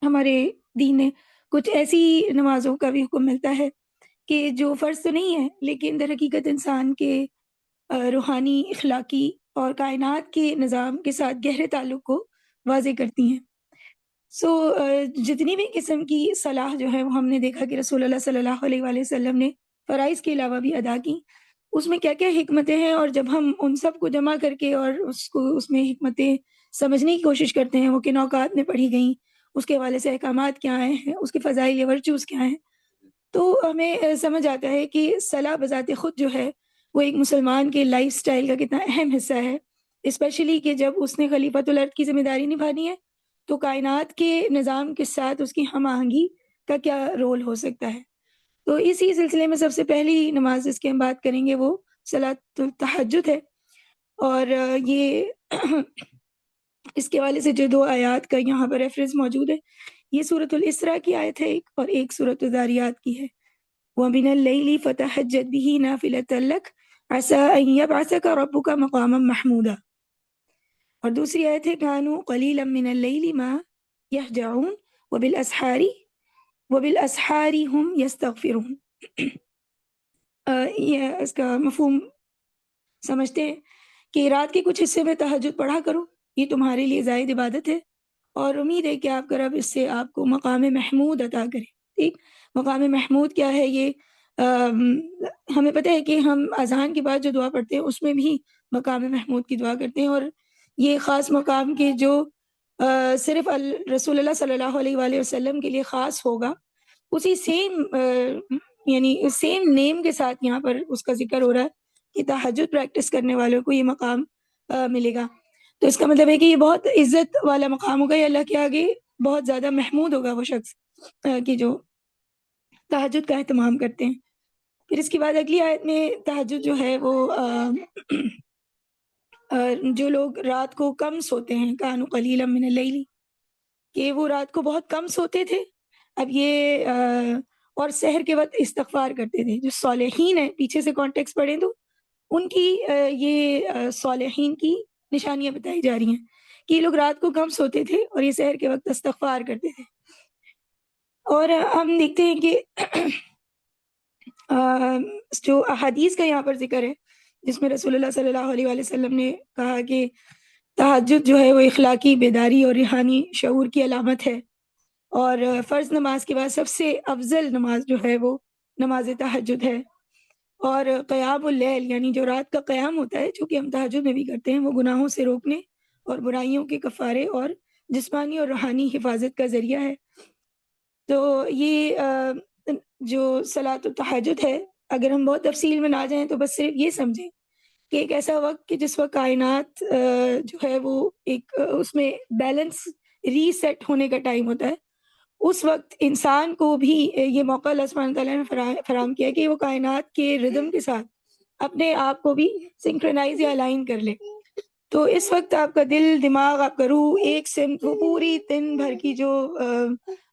ہمارے دین نے کچھ ایسی نمازوں کا بھی حکم ملتا ہے کہ جو فرض تو نہیں ہے لیکن در حقیقت انسان کے روحانی، اخلاقی اور کائنات کے نظام کے ساتھ گہرے تعلق کو واضح کرتی ہیں. جتنی بھی قسم کی صلاح جو ہے وہ ہم نے دیکھا کہ رسول اللہ صلی اللہ علیہ وآلہ وسلم نے فرائض کے علاوہ بھی ادا کی. اس میں کیا کیا حکمتیں ہیں، اور جب ہم ان سب کو جمع کر کے اور اس میں حکمتیں سمجھنے کی کوشش کرتے ہیں وہ کن اوقات میں پڑھی گئیں، اس کے حوالے سے احکامات کیا ہیں، اس کے فضائل یا ورچوز کیا ہیں، تو ہمیں سمجھ آتا ہے کہ صلاح بذات خود جو ہے وہ ایک مسلمان کے لائف سٹائل کا کتنا اہم حصہ ہے. اسپیشلی کہ جب اس نے خلیفۃ الارض کی ذمہ داری نبھانی ہے تو کائنات کے نظام کے ساتھ اس کی ہم آہنگی کا کیا رول ہو سکتا ہے. تو اسی سلسلے میں سب سے پہلی نماز جس کی ہم بات کریں گے وہ صلاۃ التہجد ہے. اور یہ اس کے حوالے سے جو 2 آیات کا یہاں پر ریفرنس موجود ہے، یہ سورۃ الاسراء کی آیت ہے ایک، اور ایک سورۃ الذاریات کی ہے. وَمِنَ اللَّيْلِ فَتَہجد بِهِ نَافِلَةً لَكَ عَسَىٰ أَن يَبْعَثَكَ رَبُّكَ مَقَامًا مَحْمُودًا. اور دوسری آیت ہے كَانُوا قَلِيلًا مِنَ اللَّيْلِ مَا يَهْجَعُونَ وَبِالْأَسْحَارِ هُمْ يَسْتَغْفِرُونَ. یہ اس کا مفہوم سمجھتے ہیں کہ رات کے کچھ حصے میں تہجد پڑھا کرو، یہ تمہارے لیے زائد عبادت ہے، اور امید ہے کہ آپ کا رب اس سے آپ کو مقام محمود عطا کرے. ٹھیک، مقام محمود کیا ہے؟ یہ ہمیں پتہ ہے کہ ہم اذان کے بعد جو دعا پڑھتے ہیں اس میں بھی مقام محمود کی دعا کرتے ہیں، اور یہ خاص مقام کے جو صرف رسول اللہ صلی اللہ علیہ وآلہ وسلم کے لیے خاص ہوگا، اسی سیم نیم کے ساتھ یہاں پر اس کا ذکر ہو رہا ہے کہ تہجد پریکٹس کرنے والوں کو یہ مقام ملے گا. تو اس کا مطلب ہے کہ یہ بہت عزت والا مقام ہوگا، یہ اللہ کے آگے بہت زیادہ محمود ہوگا وہ شخص کہ جو تہجد کا اہتمام کرتے ہیں. پھر اس کے بعد اگلی آیت میں تہجد جو ہے وہ جو لوگ رات کو کم سوتے ہیں، کانوا قلیلا من اللیل، کہ وہ رات کو بہت کم سوتے تھے. اب یہ اور سحر کے وقت استغفار کرتے تھے. جو صالحین ہیں، پیچھے سے کانٹیکس پڑھیں تو ان کی یہ صالحین کی نشانیاں بتائی جا رہی ہیں کہ یہ لوگ رات کو کم سوتے تھے اور یہ سحر کے وقت استغفار کرتے تھے. اور ہم دیکھتے ہیں کہ جو احادیث کا یہاں پر ذکر ہے جس میں رسول اللہ صلی اللہ علیہ وآلہ وسلم نے کہا کہ تہجد جو ہے وہ اخلاقی بیداری اور روحانی شعور کی علامت ہے، اور فرض نماز کے بعد سب سے افضل نماز جو ہے وہ نماز تہجد ہے. اور قیام اللیل یعنی جو رات کا قیام ہوتا ہے، جو کہ ہم تہجد میں بھی کرتے ہیں، وہ گناہوں سے روکنے اور برائیوں کے کفارے اور جسمانی اور روحانی حفاظت کا ذریعہ ہے. تو یہ جو صلاۃ التہجد ہے، اگر ہم بہت تفصیل میں نہ جائیں تو بس صرف یہ سمجھیں کہ ایک ایسا وقت کہ جس وقت کائنات جو ہے وہ ایک اس میں بیلنس ریسیٹ ہونے کا ٹائم ہوتا ہے، اس وقت انسان کو بھی یہ موقع اللہ سبحانہ تعالیٰ نے فراہم کیا کہ وہ کائنات کے ردم کے ساتھ اپنے آپ کو بھی سنکرونائز یا الائن کر لے. تو اس وقت آپ کا دل، دماغ، آپ کا روح ایک سمت، وہ پوری دن بھر کی جو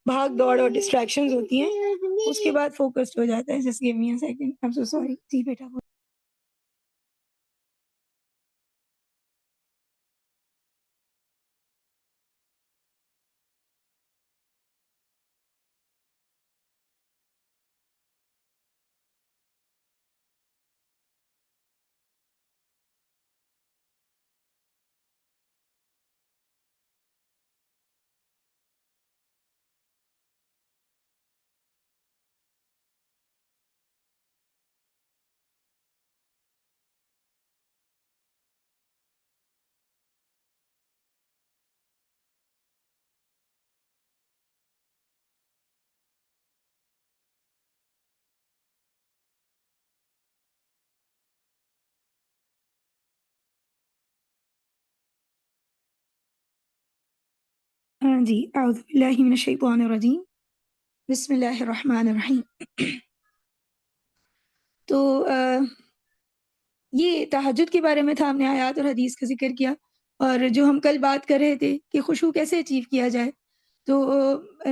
بھاگ دوڑ اور ڈسٹریکشنز ہوتی ہیں اس کے بعد فوکسڈ ہو جاتا ہے. Just give me a second, I am so sorry. جی بیٹا. جی، اعوذ باللہ من الشیطان الرجیم، بسم اللہ الرحمن الرحیم. تو یہ تہجد کے بارے میں تھا، ہم نے آیات اور حدیث کا ذکر کیا، اور جو ہم کل بات کر رہے تھے کہ خشوع کیسے اچیو کیا جائے، تو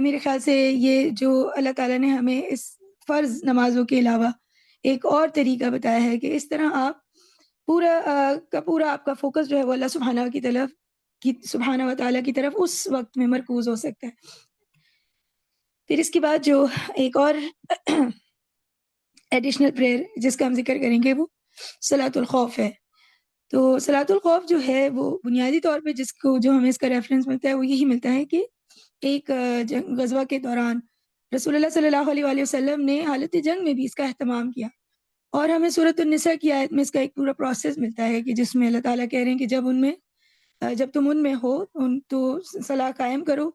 میرے خیال سے یہ جو اللہ تعالیٰ نے ہمیں اس فرض نمازوں کے علاوہ ایک اور طریقہ بتایا ہے کہ اس طرح آپ پورا آپ کا فوکس جو ہے وہ اللہ سبحانہ و تعالیٰ کی طرف اس وقت میں مرکوز ہو سکتا ہے. پھر اس کے بعد جو ایک اور ایڈیشنل پریئر جس کا ہم ذکر کریں گے وہ صلاۃ الخوف ہے. تو صلاۃ الخوف جو ہے وہ بنیادی طور پہ جو ہمیں اس کا ریفرنس ملتا ہے وہ یہی ملتا ہے کہ ایک غزوہ کے دوران رسول اللہ صلی اللہ علیہ وآلہ وسلم نے حالت جنگ میں بھی اس کا اہتمام کیا، اور ہمیں سورۃ النساء کی آیت میں اس کا ایک پورا پروسیس ملتا ہے کہ جس میں اللہ تعالیٰ کہہ رہے ہیں کہ جب تم ان میں ہو تو صلاح قائم کرو،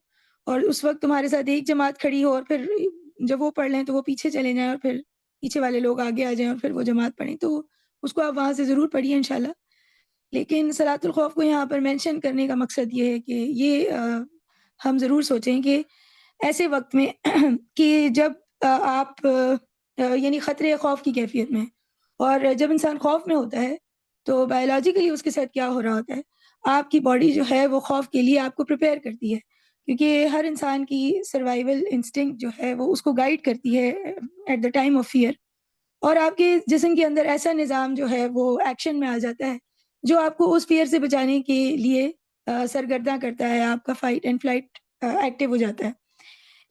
اور اس وقت تمہارے ساتھ ایک جماعت کھڑی ہو، اور پھر جب وہ پڑھ لیں تو وہ پیچھے چلے جائیں، اور پھر پیچھے والے لوگ آگے آ جائیں اور پھر وہ جماعت پڑھیں. تو اس کو آپ وہاں سے ضرور پڑھیے انشاءاللہ. لیکن صلاۃ الخوف کو یہاں پر مینشن کرنے کا مقصد یہ ہے کہ یہ ہم ضرور سوچیں کہ ایسے وقت میں کہ جب آپ یعنی خطرے خوف کی کیفیت میں، اور جب انسان خوف میں ہوتا ہے تو بایولوجیکلی اس کے ساتھ کیا ہو رہا ہوتا ہے، آپ کی باڈی جو ہے وہ خوف کے لیے آپ کو پریپیئر کرتی ہے، کیونکہ ہر انسان کی سروائیول انسٹنکٹ جو ہے وہ اس کو گائیڈ کرتی ہے at the time of fear, اور آپ کے جسم کے اندر ایسا نظام جو ہے وہ ایکشن میں آ جاتا ہے جو آپ کو اس فیئر سے بچانے کے لیے سرگرداں کرتا ہے، آپ کا فائٹ اینڈ فلائٹ ایکٹیو ہو جاتا ہے.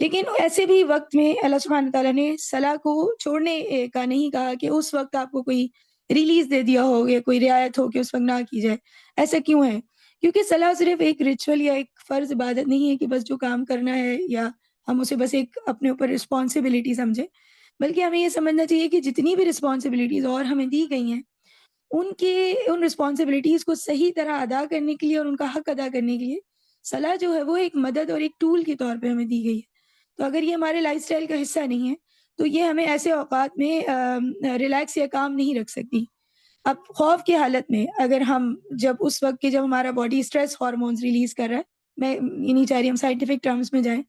لیکن ایسے بھی وقت میں اللہ سبحانہ تعالیٰ نے صلاح کو چھوڑنے کا نہیں کہا کہ اس وقت آپ کو کوئی ریلیز دے دیا ہو یا کوئی رعایت ہو کہ اس وقت نہ کی جائے. ایسا کیوں ہے؟ کیونکہ صلاح صرف ایک ریچول یا ایک فرض عبادت نہیں ہے کہ بس جو کام کرنا ہے یا ہم اسے بس ایک اپنے اوپر رسپانسبلٹی سمجھیں، بلکہ ہمیں یہ سمجھنا چاہیے کہ جتنی بھی رسپانسبلٹیز اور ہمیں دی گئی ہیں ان رسپانسبلٹیز کو صحیح طرح ادا کرنے کے لیے اور ان کا حق ادا کرنے کے لیے صلاح جو ہے وہ ایک مدد اور ایک ٹول کے طور پہ ہمیں دی گئی ہے. تو اگر یہ ہمارے لائف سٹائل کا حصہ نہیں ہے تو یہ ہمیں ایسے اوقات میں ریلیکس یا کام نہیں رکھ سکتی. اب خوف کی حالت میں اگر ہم جب اس وقت کے جب ہمارا باڈی اسٹریس ہارمونز ریلیز کر رہا ہے، میں یہ نہیں چاہ رہی ہم سائنٹیفک ٹرمز میں جائیں،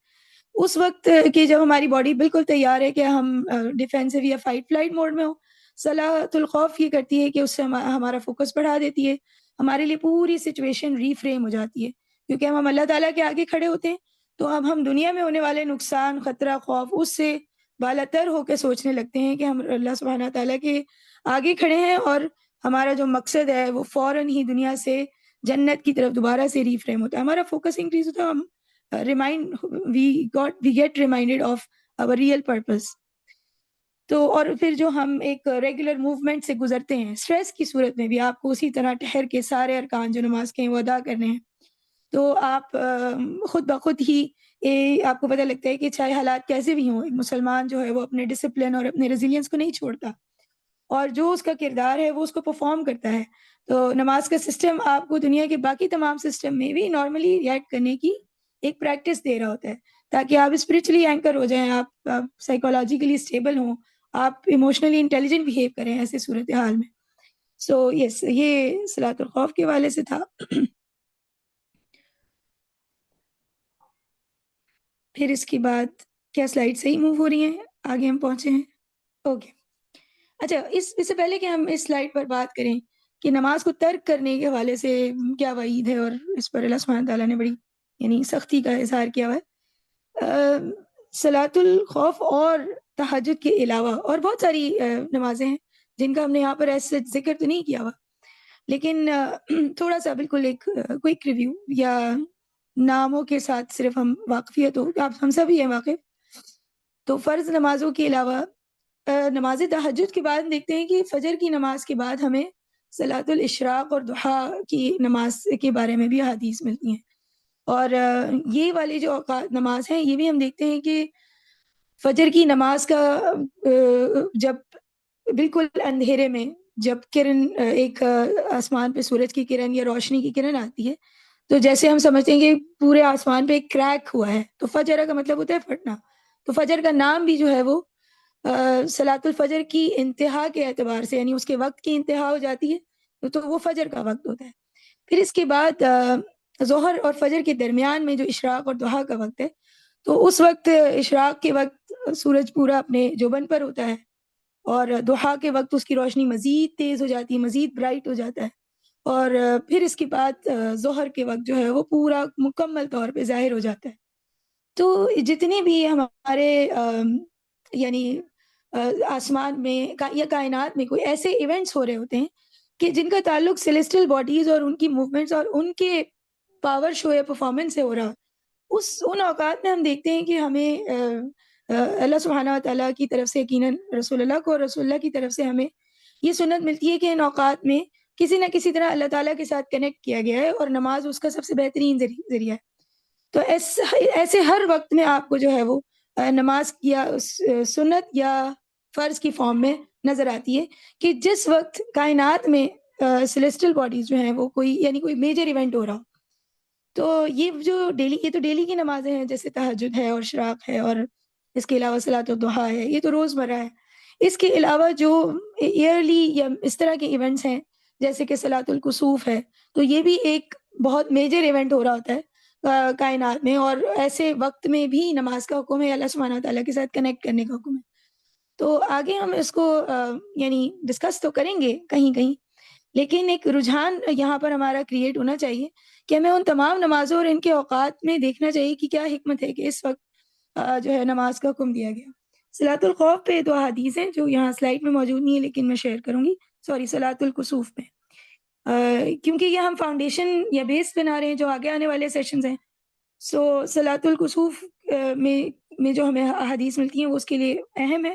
اس وقت کہ جب ہماری باڈی بالکل تیار ہے کہ ہم ڈیفینسو یا فائٹ فلائٹ موڈ میں ہو، صلاۃ الخوف یہ کرتی ہے کہ اس سے ہمارا فوکس بڑھا دیتی ہے، ہمارے لیے پوری سچویشن ریفریم ہو جاتی ہے، کیونکہ ہم اللہ تعالیٰ کے آگے کھڑے ہوتے ہیں. تو اب ہم دنیا میں ہونے والے نقصان، خطرہ، خوف اس سے بالاتر ہو کے سوچنے لگتے ہیں کہ ہم اللہ سبحانہ تعالیٰ کے آگے کھڑے ہیں، اور ہمارا جو مقصد ہے وہ فوراً ہی دنیا سے جنت کی طرف دوبارہ سے ریفریم ہوتا ہے، ہمارا فوکس انکریز ہوتا ہے، ہم we get reminded of our real purpose. تو اور پھر جو ہم ایک ریگولر موومنٹ سے گزرتے ہیں اسٹریس کی صورت میں بھی آپ کو اسی طرح ٹھہر کے سارے ارکان جو نماز کے ہیں وہ ادا کرنے ہیں، تو آپ خود بخود ہی آپ کو پتہ لگتا ہے کہ چاہے حالات کیسے بھی ہوں، ایک مسلمان جو ہے وہ اپنے ڈسپلن اور اپنے ریزیلینس کو نہیں چھوڑتا، اور جو اس کا کردار ہے وہ اس کو پرفارم کرتا ہے. تو نماز کا سسٹم آپ کو دنیا کے باقی تمام سسٹم میں بھی نارملی ریئیکٹ کرنے کی ایک پریکٹس دے رہا ہوتا ہے، تاکہ آپ اسپرچولی اینکر ہو جائیں، آپ سائیکولوجیکلی اسٹیبل ہوں، آپ ایموشنلی انٹیلیجنٹ بہیو کریں ایسے صورتحال میں. سو یس یہ صلاۃ الخوف کے حوالے سے تھا. پھر اس کے بعد کیا سلائڈ صحیح موو ہو رہی ہیں؟ آگے ہم پہنچے ہیں. اوکے. اچھا اس سے پہلے کہ ہم اس سلائڈ پر بات کریں کہ نماز کو ترک کرنے کے حوالے سے کیا وعید ہے اور اس پر اللہ سبحانہ تعالیٰ نے بڑی یعنی سختی کا اظہار کیا ہوا ہے. صلاۃ الخوف اور تہجد کے علاوہ اور بہت ساری نمازیں ہیں جن کا ہم نے یہاں پر ایسے ذکر تو نہیں کیا ہوا، لیکن تھوڑا سا بالکل ایک کوئک ریویو یا ناموں کے ساتھ صرف ہم واقفیت ہو، آپ ہم سب ہی ہیں واقف. تو فرض نمازوں کے علاوہ نماز تہجد کے بعد دیکھتے ہیں کہ فجر کی نماز کے بعد ہمیں صلاۃ الاشراق اور ضحیٰ کی نماز کے بارے میں بھی حدیث ملتی ہیں. اور یہ والی جو اوقات نماز ہیں یہ بھی ہم دیکھتے ہیں کہ فجر کی نماز کا جب بالکل اندھیرے میں جب کرن ایک آسمان پہ سورج کی کرن یا روشنی کی کرن آتی ہے تو جیسے ہم سمجھتے ہیں کہ پورے آسمان پہ ایک کریک ہوا ہے، تو فجر کا مطلب ہوتا ہے پھٹنا. تو فجر کا نام بھی جو ہے وہ صلاۃ الفجر کی انتہا کے اعتبار سے یعنی اس کے وقت کی انتہا ہو جاتی ہے تو وہ فجر کا وقت ہوتا ہے. پھر اس کے بعد ظہر اور فجر کے درمیان میں جو اشراق اور ضحیٰ کا وقت ہے تو اس وقت اشراق کے وقت سورج پورا اپنے جوبن پر ہوتا ہے اور ضحیٰ کے وقت اس کی روشنی مزید تیز ہو جاتی ہے، مزید برائٹ ہو جاتا ہے. اور پھر اس کے بعد ظہر کے وقت جو ہے وہ پورا مکمل طور پہ ظاہر ہو جاتا ہے. تو جتنے بھی ہمارے یعنی آسمان میں یا کائنات میں کوئی ایسے ایونٹس ہو رہے ہوتے ہیں کہ جن کا تعلق سیلیسٹل باڈیز اور ان کی موومنٹس اور ان کے پاور شو یا پرفارمنس سے ہو رہا، ان اوقات میں ہم دیکھتے ہیں کہ ہمیں اللہ سبحانہ و تعالیٰ کی طرف سے یقیناً رسول اللہ کو اور رسول اللہ کی طرف سے ہمیں یہ سنت ملتی ہے کہ ان اوقات میں کسی نہ کسی طرح اللہ تعالیٰ کے ساتھ کنیکٹ کیا گیا ہے اور نماز اس کا سب سے بہترین ذریعہ ہے. تو ایسے ہر وقت میں آپ کو جو ہے وہ نماز یا سنت یا فرض کی فارم میں نظر آتی ہے کہ جس وقت کائنات میں سیلیسٹل باڈیز جو ہیں وہ کوئی میجر ایونٹ ہو رہا ہو. تو یہ تو ڈیلی کی نمازیں ہیں جیسے تہجد ہے اور شراق ہے اور اس کے علاوہ صلاۃ الضحیٰ ہے، یہ تو روزمرہ ہے. اس کے علاوہ جو ایئرلی یا اس طرح کے ایونٹس ہیں جیسے کہ صلاۃ الکسوف ہے تو یہ بھی ایک بہت میجر ایونٹ ہو رہا ہوتا ہے کائنات میں، اور ایسے وقت میں بھی نماز کا حکم ہے، اللہ سبحانہ تعالیٰ کے ساتھ کنیکٹ کرنے کا حکم ہے. تو آگے ہم اس کو یعنی ڈسکس تو کریں گے کہیں کہیں، لیکن ایک رجحان یہاں پر ہمارا کریٹ ہونا چاہیے کہ ہمیں ان تمام نمازوں اور ان کے اوقات میں دیکھنا چاہیے کہ کیا حکمت ہے کہ اس وقت جو ہے نماز کا حکم دیا گیا. صلاۃ الخوف پہ 2 حدیث ہیں جو یہاں سلائڈ میں موجود نہیں ہے لیکن میں شیئر کروں گی. صلاۃ الکسوف پہ کیونکہ یہ ہم فاؤنڈیشن یا بیس بنا رہے ہیں جو آگے آنے والے سیشنز ہیں. سو صلاۃ الکسوف میں جو ہمیں احادیث ملتی ہیں وہ اس کے لیے اہم ہے.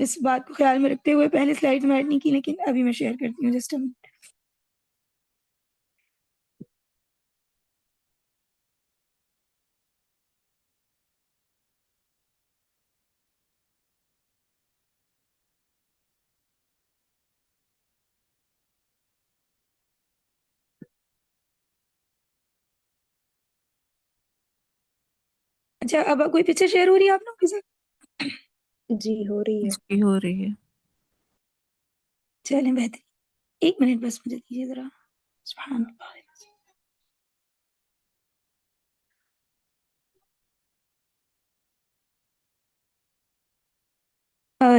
اس بات کو خیال میں رکھتے ہوئے پہلے سلائڈ میں ایڈ نہیں کی لیکن ابھی میں شیئر کرتی ہوں جسٹ اچھا اب کوئی پکچر شیئر ہو رہی ہے آپ لوگوں کے ساتھ؟ جی ہو رہی ہے. جی ہو رہی ہے. چلیں بہتر، 1 منٹ بس مجھے دیجیے ذرا. سبحان اللہ.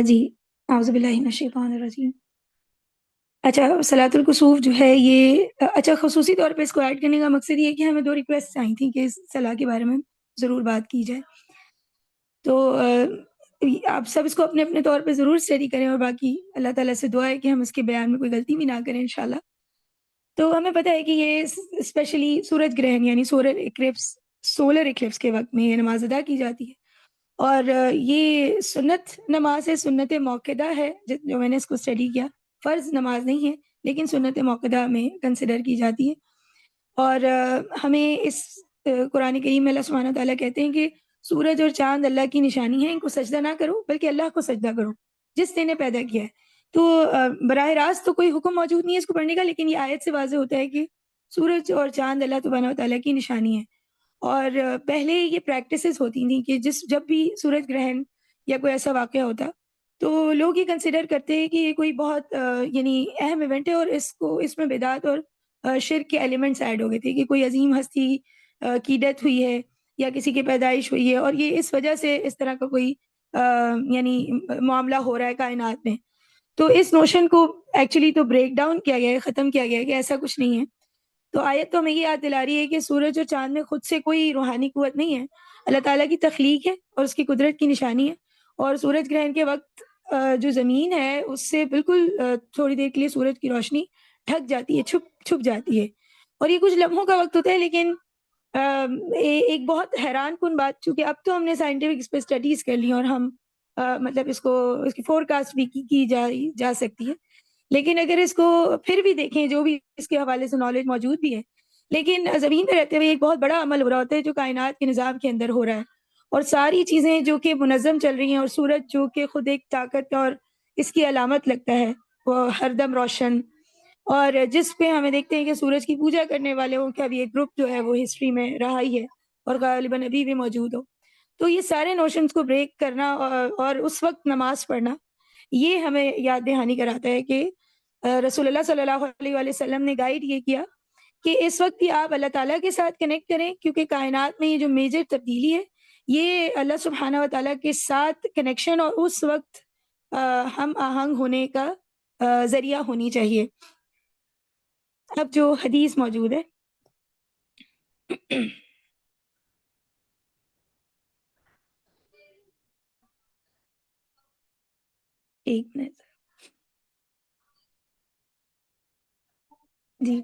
جی اعوذ باللہ من الشیطان الرجیم. اچھا صلاۃ الکسوف جو ہے یہ اچھا خصوصی طور پہ اس کو ایڈ کرنے کا مقصد یہ ہے کہ ہمیں 2 ریکویسٹ آئی تھیں کہ اس صلاح کے بارے میں ضرور بات کی جائے. تو آپ سب اس کو اپنے اپنے طور پہ ضرور اسٹڈی کریں اور باقی اللہ تعالیٰ سے دعا ہے کہ ہم اس کے بیان میں کوئی غلطی بھی نہ کریں انشاءاللہ. تو ہمیں پتہ ہے کہ یہ اسپیشلی سورج گرہن یعنی سولر اکلپس کے وقت میں یہ نماز ادا کی جاتی ہے، اور یہ سنت نماز ہے، سنت موقدہ ہے جو میں نے اس کو اسٹڈی کیا. فرض نماز نہیں ہے لیکن سنت موقدہ میں کنسیڈر کی جاتی ہے. اور ہمیں اس قرآن کریم میں اللہ سبحانہ تعالیٰ کہتے ہیں کہ سورج اور چاند اللہ کی نشانی ہے، ان کو سجدہ نہ کرو بلکہ اللہ کو سجدہ کرو جس نے پیدا کیا ہے. تو براہ راست تو کوئی حکم موجود نہیں ہے اس کو پڑھنے کا، لیکن یہ آیت سے واضح ہوتا ہے کہ سورج اور چاند اللہ سبحانہ و تعالیٰ کی نشانی ہے. اور پہلے یہ پریکٹسز ہوتی تھیں کہ جب بھی سورج گرہن یا کوئی ایسا واقعہ ہوتا تو لوگ یہ کنسیڈر کرتے ہیں کہ یہ کوئی بہت یعنی اہم ایونٹ ہے، اور اس میں بدعت اور شرک کے ایلیمنٹس ایڈ ہو گئے تھے کہ کوئی عظیم ہستی کی ڈیتھ ہوئی ہے یا کسی کی پیدائش ہوئی ہے، اور یہ اس وجہ سے اس طرح کا کوئی یعنی معاملہ ہو رہا ہے کائنات میں. تو اس نوشن کو ایکچولی تو بریک ڈاؤن کیا گیا ہے، ختم کیا گیا ہے کہ ایسا کچھ نہیں ہے. تو آیت تو ہمیں یہ یاد دلا رہی ہے کہ سورج اور چاند میں خود سے کوئی روحانی قوت نہیں ہے، اللہ تعالیٰ کی تخلیق ہے اور اس کی قدرت کی نشانی ہے. اور سورج گرہن کے وقت جو زمین ہے اس سے بالکل تھوڑی دیر کے لیے سورج کی روشنی ڈھک جاتی ہے، چھپ جاتی ہے، اور یہ کچھ لمحوں کا وقت ہوتا ہے. لیکن ایک بہت حیران کن بات، چونکہ اب تو ہم نے سائنٹیفک اس پہ اسٹڈیز کر لی اور ہم مطلب اس کی فور کاسٹ بھی کی جا سکتی ہے. لیکن اگر اس کو پھر بھی دیکھیں، جو بھی اس کے حوالے سے نالج موجود بھی ہے، لیکن زمین پہ رہتے ہوئے ایک بہت بڑا عمل ہو رہا ہوتا ہے جو کائنات کے نظام کے اندر ہو رہا ہے، اور ساری چیزیں جو کہ منظم چل رہی ہیں، اور سورج جو کہ خود ایک طاقت اور اس کی علامت لگتا ہے، وہ ہر دم روشن، اور جس پہ ہمیں دیکھتے ہیں کہ سورج کی پوجا کرنے والوں کا بھی ایک گروپ جو ہے وہ ہسٹری میں رہا ہی ہے اور غالباً ابھی بھی موجود ہو. تو یہ سارے نوشنز کو بریک کرنا اور اس وقت نماز پڑھنا، یہ ہمیں یاد دہانی کراتا ہے کہ رسول اللہ صلی اللہ علیہ وآلہ وسلم نے گائیڈ یہ کیا کہ اس وقت بھی آپ اللہ تعالیٰ کے ساتھ کنیکٹ کریں، کیونکہ کائنات میں یہ جو میجر تبدیلی ہے یہ اللہ سبحانہ و تعالیٰ کے ساتھ کنیکشن اور اس وقت ہم آہنگ ہونے کا ذریعہ ہونی چاہیے. اب جو حدیث موجود ہے ایک منٹ جی.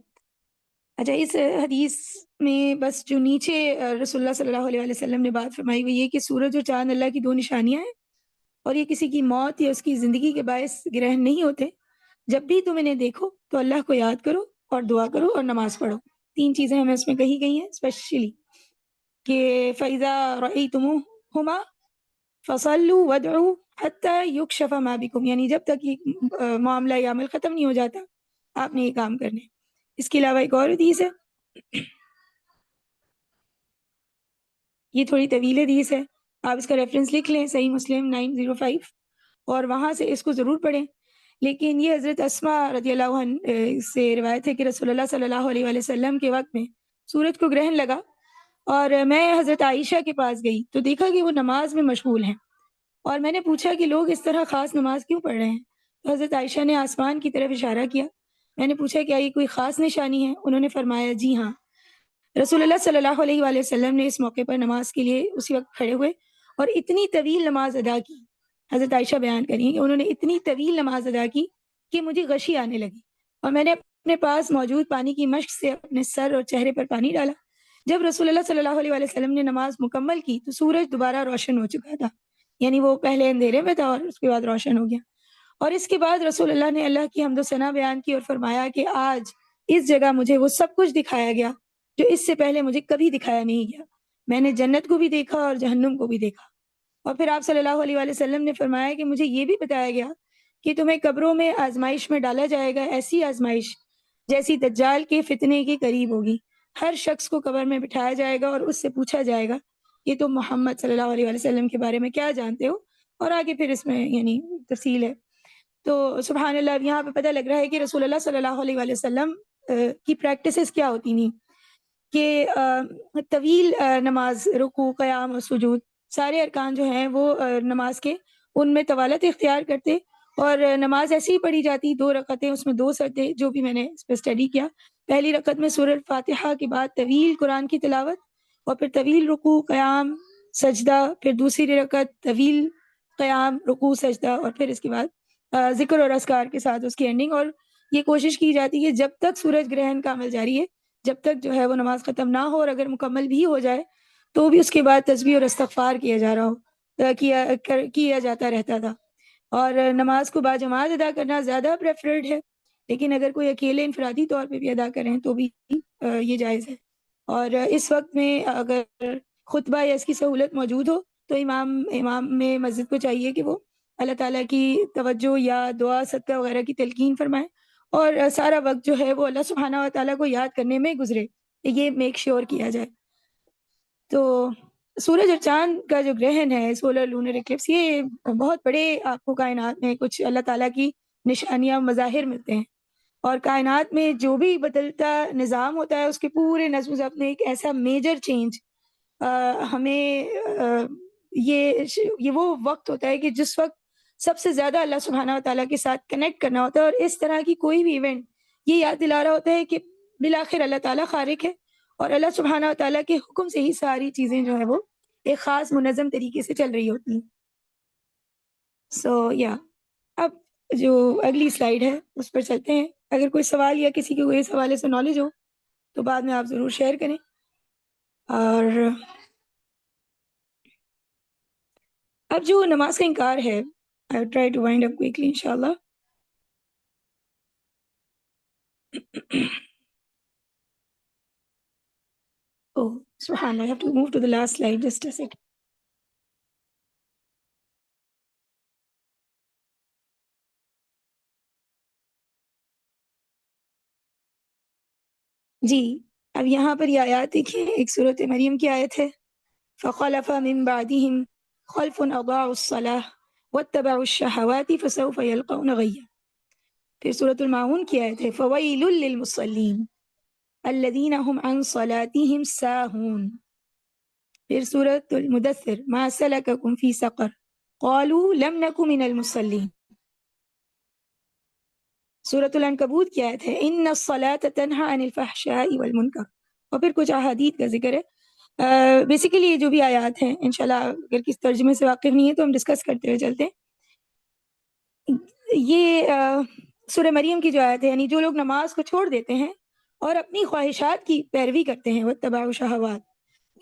اچھا، اس حدیث میں بس جو نیچے رسول اللہ صلی اللہ علیہ وسلم نے بات فرمائی ہوئی ہے کہ سورج اور چاند اللہ کی دو نشانیاں ہیں، اور یہ کسی کی موت یا اس کی زندگی کے باعث گرہن نہیں ہوتے. جب بھی تم انہیں دیکھو تو اللہ کو یاد کرو اور دعا کرو اور نماز پڑھو. 3 چیزیں ہمیں اس میں کہی گئی ہیں اسپیشلی کہ فَإِذَا رَأَيْتُمُوهُمَا فَصَلُّوا وَادْعُوا حَتَّى يُكْشَفَ مَا بِكُمْ، یعنی جب تک یہ معاملہ یا عمل ختم نہیں ہو جاتا آپ نے یہ کام کرنے. اس کے علاوہ ایک اور حدیث ہے، یہ تھوڑی طویل حدیث ہے، آپ اس کا ریفرنس لکھ لیں، صحیح مسلم 905، اور وہاں سے اس کو ضرور پڑھیں. لیکن یہ حضرت اسماء رضی اللہ عنہ سے روایت ہے کہ رسول اللہ صلی اللہ علیہ وآلہ وسلم کے وقت میں سورج کو گرہن لگا، اور میں حضرت عائشہ کے پاس گئی تو دیکھا کہ وہ نماز میں مشغول ہیں، اور میں نے پوچھا کہ لوگ اس طرح خاص نماز کیوں پڑھ رہے ہیں. تو حضرت عائشہ نے آسمان کی طرف اشارہ کیا. میں نے پوچھا کیا یہ کوئی خاص نشانی ہے؟ انہوں نے فرمایا جی ہاں. رسول اللہ صلی اللہ علیہ وآلہ وسلم نے اس موقع پر نماز کے لیے اسی وقت کھڑے ہوئے اور اتنی طویل نماز ادا کی. حضرت عائشہ بیان کری کہ انہوں نے اتنی طویل نماز ادا کی کہ مجھے غشی آنے لگی، اور میں نے اپنے پاس موجود پانی کی مشق سے اپنے سر اور چہرے پر پانی ڈالا. جب رسول اللہ صلی اللہ علیہ وآلہ وسلم نے نماز مکمل کی تو سورج دوبارہ روشن ہو چکا تھا، یعنی وہ پہلے اندھیرے میں تھا اور اس کے بعد روشن ہو گیا. اور اس کے بعد رسول اللہ نے اللہ کی حمد و ثنا بیان کی اور فرمایا کہ آج اس جگہ مجھے وہ سب کچھ دکھایا گیا جو اس سے پہلے مجھے کبھی دکھایا نہیں گیا. میں نے جنت کو بھی دیکھا اور جہنم کو بھی دیکھا. اور پھر آپ صلی اللہ علیہ وآلہ وسلم نے فرمایا کہ مجھے یہ بھی بتایا گیا کہ تمہیں قبروں میں آزمائش میں ڈالا جائے گا، ایسی آزمائش جیسی دجال کے فتنے کے قریب ہوگی. ہر شخص کو قبر میں بٹھایا جائے گا اور اس سے پوچھا جائے گا کہ تم محمد صلی اللہ علیہ وآلہ وسلم کے بارے میں کیا جانتے ہو، اور آگے پھر اس میں یعنی تفصیل ہے. تو سبحان اللہ، یہاں پہ پتہ لگ رہا ہے کہ رسول اللہ صلی اللہ علیہ وآلہ وسلم کی پریکٹسز کیا ہوتی تھیں کہ طویل نماز، رکوع، قیام اور سجود، سارے ارکان جو ہیں وہ نماز کے ان میں طوالت اختیار کرتے، اور نماز ایسی ہی پڑھی جاتی 2 رکعتیں، اس میں 2 سجدے، جو بھی میں نے اس پہ اسٹڈی کیا. پہلی رکعت میں سورہ الفاتحہ کے بعد طویل قرآن کی تلاوت، اور پھر طویل رکوع، قیام، سجدہ، پھر دوسری رکعت طویل قیام، رکوع، سجدہ، اور پھر اس کے بعد ذکر اور اذکار کے ساتھ اس کی اینڈنگ. اور یہ کوشش کی جاتی ہے جب تک سورج گرہن کا عمل جاری ہے، جب تک جو ہے وہ نماز ختم نہ ہو، اور اگر مکمل بھی ہو جائے تو بھی اس کے بعد تسبیح اور استغفار کیا جاتا رہتا تھا. اور نماز کو باجماعت ادا کرنا زیادہ پریفرڈ ہے، لیکن اگر کوئی اکیلے انفرادی طور پہ بھی ادا کریں تو بھی یہ جائز ہے. اور اس وقت میں اگر خطبہ یا اس کی سہولت موجود ہو تو امام میں مسجد کو چاہیے کہ وہ اللہ تعالیٰ کی توجہ یا دعا، صدقہ وغیرہ کی تلقین فرمائیں، اور سارا وقت جو ہے وہ اللہ سبحانہ و تعالیٰ کو یاد کرنے میں گزرے، یہ میک شیور کیا جائے. تو سورج اور چاند کا جو گرہن ہے، سولر لونر ایکلپس، یہ بہت بڑے آپ کو کائنات میں کچھ اللہ تعالیٰ کی نشانیاں مظاہر ملتے ہیں، اور کائنات میں جو بھی بدلتا نظام ہوتا ہے اس کے پورے نظم و ضبط میں ایک ایسا میجر چینج ہمیں یہ وہ وقت ہوتا ہے کہ جس وقت سب سے زیادہ اللہ سبحانہ و تعالیٰ کے ساتھ کنیکٹ کرنا ہوتا ہے، اور اس طرح کی کوئی بھی ایونٹ یہ یاد دلا رہا ہوتا ہے کہ بالآخر اللہ تعالیٰ خالق ہے، اور اللہ سبحانہ و تعالیٰ کے حکم سے ہی ساری چیزیں جو ہیں وہ ایک خاص منظم طریقے سے چل رہی ہوتی ہیں. اب جو اگلی سلائیڈ ہے اس پر چلتے ہیں. اگر کوئی سوال یا کسی کو اس حوالے سے نالج ہو تو بعد میں آپ ضرور شیئر کریں. اور اب جو نماز کا انکار ہے، I will try to wind up quickly inshallah. Oh, subhanallah, I have to move to the last slide, just a second. جی اب یہاں پر یہ آیات دیکھیں، ایک سورۃ مریم کی آیت ہے، فَخَلَفَ مِن بَعْدِهِمْ خَلْفٌ أَضَاعُوا الصَّلَاةَ وَاتَّبَعُوا الشَّهَوَاتِ فَسَوْفَ يَلْقَوْنَ غَيًّا. پھر سورۃ الماعون کی آیت ہے، فَوَيْلٌ لِّلْمُصَلِّينَ الَّذِينَ هُمْ عَن صَلَاتِهِمْ سَاهُونَ. پھر سورۃ المدثر، مَا سَلَكَكُمْ فِي سَقَرَ قَالُوا لَمْ نَكُ مِنَ الْمُصَلِّينَ. سورۃ العنکبوت کی آیت ہے، ان الصلاۃ تنہی عن الفحشاء والمنکر. اور پھر کچھ احادیث کا ذکر ہے. بیسیکلی یہ جو بھی آیات ہیں انشاءاللہ اگر کس ترجمے سے واقف نہیں ہے تو ہم ڈسکس کرتے ہوئے چلتے ہیں. یہ سورہ مریم کی جو آیت ہے، یعنی جو لوگ نماز کو چھوڑ دیتے ہیں اور اپنی خواہشات کی پیروی کرتے ہیں، واتبعوا الشہوات،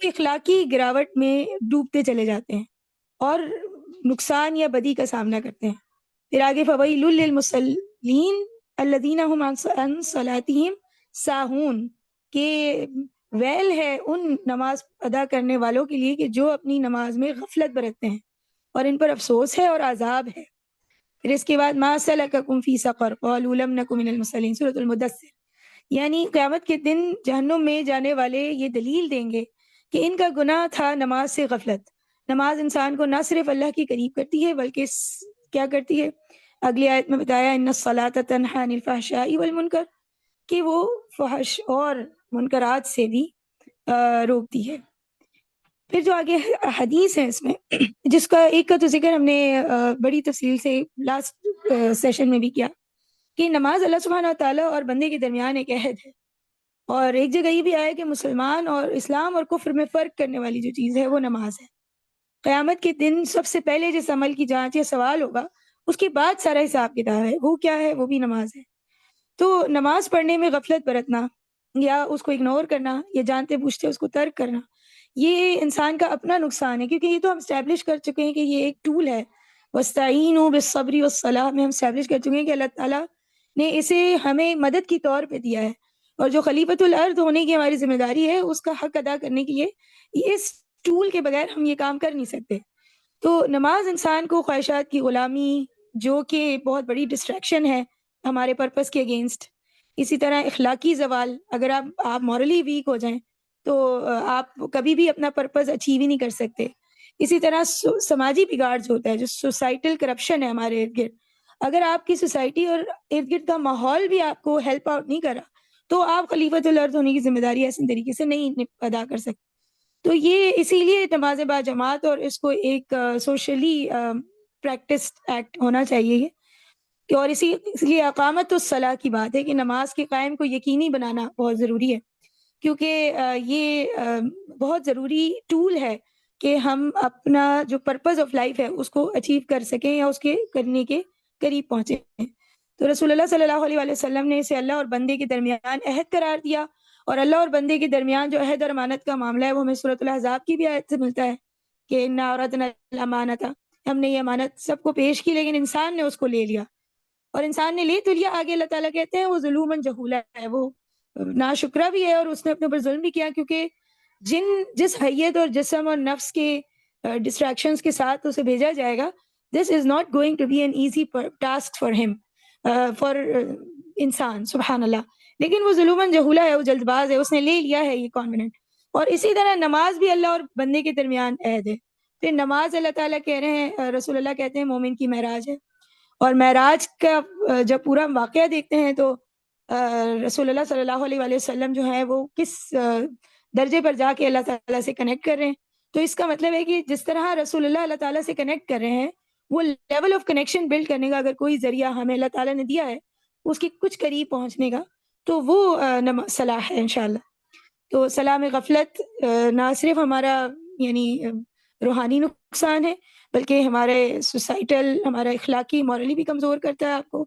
وہ اخلاقی گراوٹ میں ڈوبتے چلے جاتے ہیں اور نقصان یا بدی کا سامنا کرتے ہیں. پھر آگے فویل للمصلین الذین هم عن صلاتہم ساہون، کہ ویل ہے ان نماز ادا کرنے والوں کے لیے کہ جو اپنی نماز میں غفلت برتتے ہیں، اور ان پر افسوس ہے اور عذاب ہے. پھر اس کے بعد ما سلککم فی سقر قالوا لم نک من المصلین، سورۃ المدثر. یعنی قیامت کے دن جہنم میں جانے والے یہ دلیل دیں گے کہ ان کا گناہ تھا نماز سے غفلت. نماز انسان کو نہ صرف اللہ کی قریب کرتی ہے بلکہ کیا کرتی ہے، اگلی آیت میں بتایا، ان الصلاۃ تنہی عن الفحشاء والمنکر، کہ وہ فحش اور منکرات سے بھی روکتی ہے. پھر جو آگے حدیث ہے اس میں، جس کا ایک کا تو ذکر ہم نے بڑی تفصیل سے لاسٹ سیشن میں بھی کیا، کہ نماز اللہ سبحانہ و تعالیٰ اور بندے کے درمیان ایک عہد ہے. اور ایک جگہ یہ بھی آیا کہ مسلمان اور اسلام اور کفر میں فرق کرنے والی جو چیز ہے وہ نماز ہے. قیامت کے دن سب سے پہلے جس عمل کی جانچ یا سوال ہوگا اس کے بعد سارا حساب کتاب ہے، وہ کیا ہے؟ وہ بھی نماز ہے. تو نماز پڑھنے میں غفلت برتنا یا اس کو اگنور کرنا یا جانتے بوجھتے اس کو ترک کرنا، یہ انسان کا اپنا نقصان ہے، کیونکہ یہ تو ہم اسٹیبلش کر چکے ہیں کہ یہ ایک ٹول ہے. وَاسْتَعِینُوا بِالصَّبْرِ وَالصَّلَاةِ میں ہم اسٹیبلش کر چکے ہیں کہ اللہ تعالیٰ نے اسے ہمیں مدد کی طور پہ دیا ہے، اور جو خلیفۃ الارض ہونے کی ہماری ذمہ داری ہے اس کا حق ادا کرنے کے لیے اس ٹول کے بغیر ہم یہ کام کر نہیں سکتے. تو نماز انسان کو خواہشات کی غلامی، جو کہ بہت بڑی ڈسٹریکشن ہے ہمارے پرپس کے اگینسٹ، اسی طرح اخلاقی زوال، اگر آپ مورلی ویک ہو جائیں تو آپ کبھی بھی اپنا پرپس اچیو ہی نہیں کر سکتے. اسی طرح سماجی بگاڑ جو ہوتا ہے، جو سوسائٹل کرپشن ہے ہمارے ارد گرد، اگر آپ کی سوسائٹی اور ارد گرد کا ماحول بھی آپ کو ہیلپ آؤٹ نہیں کرا تو آپ خلیفۃ الارض ہونے کی ذمہ داری ایسے طریقے سے نہیں ادا کر سکتے. تو یہ اسی لیے نماز با جماعت اور اس کو ایک سوشلی پریکٹس ایکٹ ہونا چاہیے. اور اس لیے اقامت الصلاح کی بات ہے کہ نماز کے قائم کو یقینی بنانا بہت ضروری ہے، کیونکہ یہ بہت ضروری ٹول ہے کہ ہم اپنا جو پرپز آف لائف ہے اس کو اچیو کر سکیں یا اس کے کرنے کے قریب پہنچیں. تو رسول اللہ صلی اللہ علیہ وسلم نے اسے اللہ اور بندے کے درمیان عہد قرار دیا، اور اللہ اور بندے کے درمیان جو عہد اور امانت کا معاملہ ہے وہ ہمیں سورۃ الاحزاب کی بھی آیت سے ملتا ہے کہ انا عرضنا الامانۃ، ہم نے یہ امانت سب کو پیش کی لیکن انسان نے اس کو لے لیا، اور انسان نے لے تو لیا، آگے اللہ تعالیٰ کہتے ہیں وہ ظلوماً جہولا ہے، وہ ناشکرا بھی ہے اور اس نے اپنے اوپر ظلم بھی کیا، کیونکہ جس حیت اور جسم اور نفس کے ڈسٹریکشنز کے ساتھ اسے بھیجا جائے گا، this is not going to be an easy task for ہم، فار انسان، سبحان اللہ. لیکن وہ ظلوماً جہولا ہے، وہ جلد باز ہے، اس نے لے لیا ہے یہ کانفیڈنٹ. اور اسی طرح نماز بھی اللہ اور بندے کے درمیان عہد ہے. پھر نماز اللہ تعالیٰ کہہ رہے ہیں، رسول اللہ کہتے ہیں مومن کی معراج ہے. اور معراج کا جب پورا واقعہ دیکھتے ہیں تو رسول اللہ صلی اللہ علیہ وآلہ وسلم جو ہے وہ کس درجے پر جا کے اللہ تعالیٰ سے کنیکٹ کر رہے ہیں. تو اس کا مطلب ہے کہ جس طرح رسول اللہ اللہ تعالیٰ سے کنیکٹ کر رہے ہیں، وہ لیول آف کنیکشن بلڈ کرنے کا اگر کوئی ذریعہ ہمیں اللہ تعالیٰ نے دیا ہے اس کے کچھ قریب پہنچنے کا، تو وہ صلاح ہے انشاءاللہ. تو سلام غفلت نہ صرف ہمارا یعنی روحانی نقصان ہے، بلکہ ہمارے سوسائٹل، ہمارا اخلاقی مورلی بھی کمزور کرتا ہے آپ کو.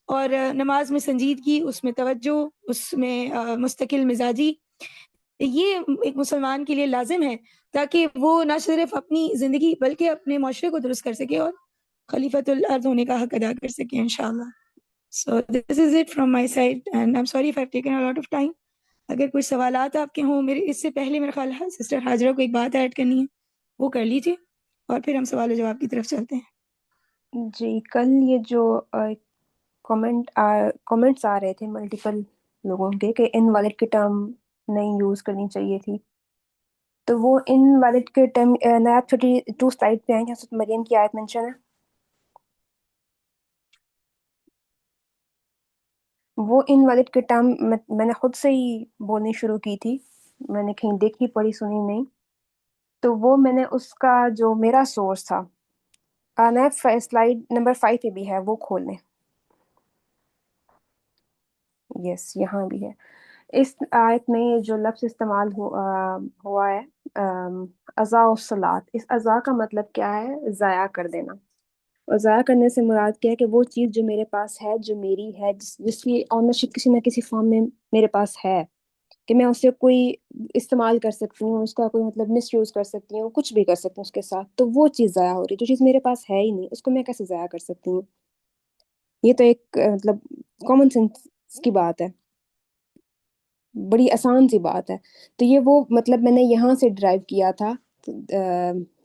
اور نماز میں سنجیدگی، اس میں توجہ، اس میں مستقل مزاجی، یہ ایک مسلمان کے لیے لازم ہے تاکہ وہ نہ صرف اپنی زندگی بلکہ اپنے معاشرے کو درست کر سکے اور خلیفۃ الارض ہونے کا حق ادا کر سکے انشاءاللہ. So this is it from my side and I'm sorry if I've taken a lot of time. اگر کوئی سوالات آپ کے ہوں، میرے اس سے پہلے میرا خیال ہے سسٹر حاجرہ کو ایک بات ایڈ کرنی ہے، وہ کر لیجیے اور پھر ہم سوال و جواب کی طرف چلتے ہیں. جی، کل یہ جو کامنٹس آ رہے تھے ملٹیپل لوگوں کے کہ انویلڈ کی ٹرم نہیں یوز کرنی چاہیے تھی، تو وہ انویلڈ کے ٹرم نایاب 32 سلائڈ پہ ہیں جہاں سورۃ مریم کی آیت مینشن ہے. وہ انویلڈ کے ٹرم میں نے خود سے ہی بولنی شروع کی تھی، میں نے کہیں دیکھی پڑھی سنی نہیں، تو وہ میں نے اس کا جو میرا سورس تھا نیب سلائڈ نمبر 5 پہ بھی ہے، وہ کھول لیں. یس یہاں بھی ہے. اس آیت میں جو لفظ استعمال ہوا ہے اضاء الصلاۃ، اس اضاء کا مطلب کیا ہے؟ ضائع کر دینا. اور ضائع کرنے سے مراد کیا ہے کہ وہ چیز جو میرے پاس ہے، جو میری ہے، جس کی آنرشپ کسی نہ کسی فارم میں میرے پاس ہے، کہ میں اسے کوئی استعمال کر سکتی ہوں، اس کا کوئی مطلب مس یوز کر سکتی ہوں، کچھ بھی کر سکتی ہوں اس کے ساتھ، تو وہ چیز ضائع ہو رہی ہے. جو چیز میرے پاس ہے ہی نہیں، اس کو میں کیسے ضائع کر سکتی ہوں؟ یہ تو ایک مطلب کامن سینس کی بات ہے، بڑی آسان سی بات ہے. تو یہ وہ مطلب میں نے یہاں سے ڈرائیو کیا تھا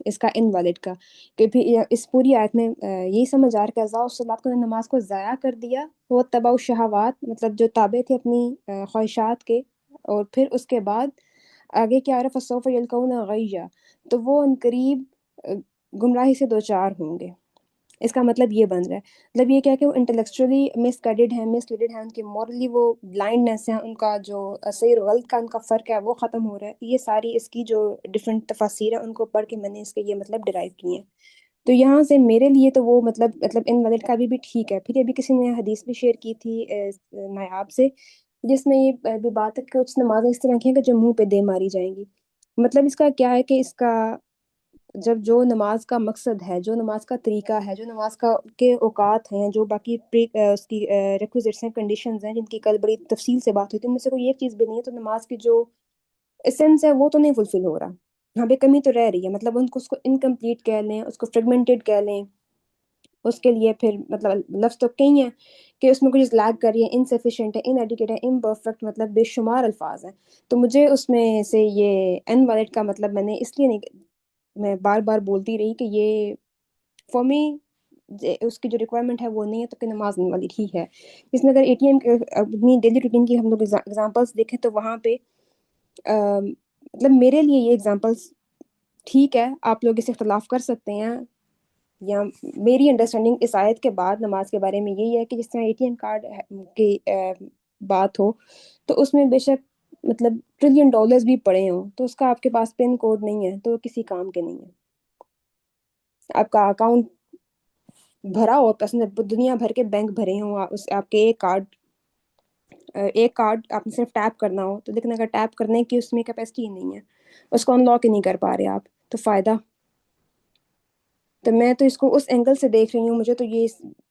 اس کا انویلڈ کا، کہ پھر اس پوری آیت میں یہی سمجھ آ رہا ہے کہ اضاء الصلاۃ کو نماز کو ضائع کر دیا، وہ تبع الشہوات، مطلب جو تابع تھے اپنی خواہشات کے، اور پھر اس کے بعد آگے کیا آ رہا ہے فسوف یلقون غیا، تو وہ عنقریب گمراہی سے دوچار ہوں گے. اس کا مطلب یہ بن رہا ہے، مطلب یہ کیا کہ وہ انٹلیکچولی مس گائیڈڈ ہیں ان کی مورلی وہ بلائنڈنس ہے، ان کا جو صحیح اور غلط کا ان کا فرق ہے وہ ختم ہو رہا ہے. یہ ساری اس کی جو ڈفرینٹ تفاسیر ہیں ان کو پڑھ کے میں نے اس کے یہ مطلب ڈرائیو کیے ہیں. تو یہاں سے میرے لیے تو وہ مطلب انویلڈ کا بھی ٹھیک ہے. پھر ابھی کسی نے حدیث بھی شیئر کی تھی نایاب سے، جس میں یہ بھی بات ہے کہ کچھ نمازیں اس طرح کی ہیں کہ جو منہ پہ دے ماری جائیں گی. مطلب اس کا کیا ہے کہ اس کا جب جو نماز کا مقصد ہے، جو نماز کا طریقہ ہے، جو نماز کا کے اوقات ہیں، جو باقی اس کی ریکوزٹس ہیں، کنڈیشنز ہیں، جن کی کل بڑی تفصیل سے بات ہوئی تھی، ان میں سے کوئی ایک چیز بھی نہیں ہے، تو نماز کی جو ایسنس ہے وہ تو نہیں فلفل ہو رہا، یہاں پہ کمی تو رہ رہی ہے. مطلب اس کو انکمپلیٹ کہہ لیں، اس کو فریگمنٹڈ کہہ لیں، اس کے لیے پھر مطلب لفظ تو کئی ہیں کہ اس میں کچھ لیگ کر رہی ہے، انسفیشینٹ ہے، ان ایڈیکیٹ ہے، امپرفیکٹ، مطلب بے شمار الفاظ ہیں. تو مجھے اس میں سے یہ انویلڈ کا مطلب میں نے اس لیے نہیں، میں بار بار بولتی رہی کہ یہ فار می اس کی جو ریکوائرمنٹ ہے وہ نہیں ہے، تو کہ نماز نہیں والی ٹھیک ہے. اس میں اگر اے ٹی ایم اپنی ڈیلی روٹین کی ہم لوگ ایگزامپلس دیکھیں تو وہاں پہ مطلب میرے لیے یہ ایگزامپلس ٹھیک ہے، آپ لوگ اس سے اختلاف کر سکتے ہیں، یا میری انڈرسٹینڈنگ اس آیت کے بعد نماز کے بارے میں یہی ہے کہ جس طرح اے ٹی ایم کارڈ کی بات ہو تو اس میں بے شک مطلب ٹریلین ڈالرز بھی پڑے ہوں، تو اس کا آپ کے پاس پن کوڈ نہیں ہے تو کسی کام کے نہیں ہے. آپ کا اکاؤنٹ بھرا ہو، دنیا بھر کے بینک بھرے ہوں، اس آپ کے ایک کارڈ آپ نے صرف ٹیپ کرنا ہو، تو لیکن اگر ٹیپ کرنے کی اس میں کیپیسٹی ہی نہیں ہے، اس کو ان لاک ہی نہیں کر پا رہے آپ، تو فائدہ. تو میں تو اس کو اس اینگل سے دیکھ رہی ہوں. مجھے تو یہ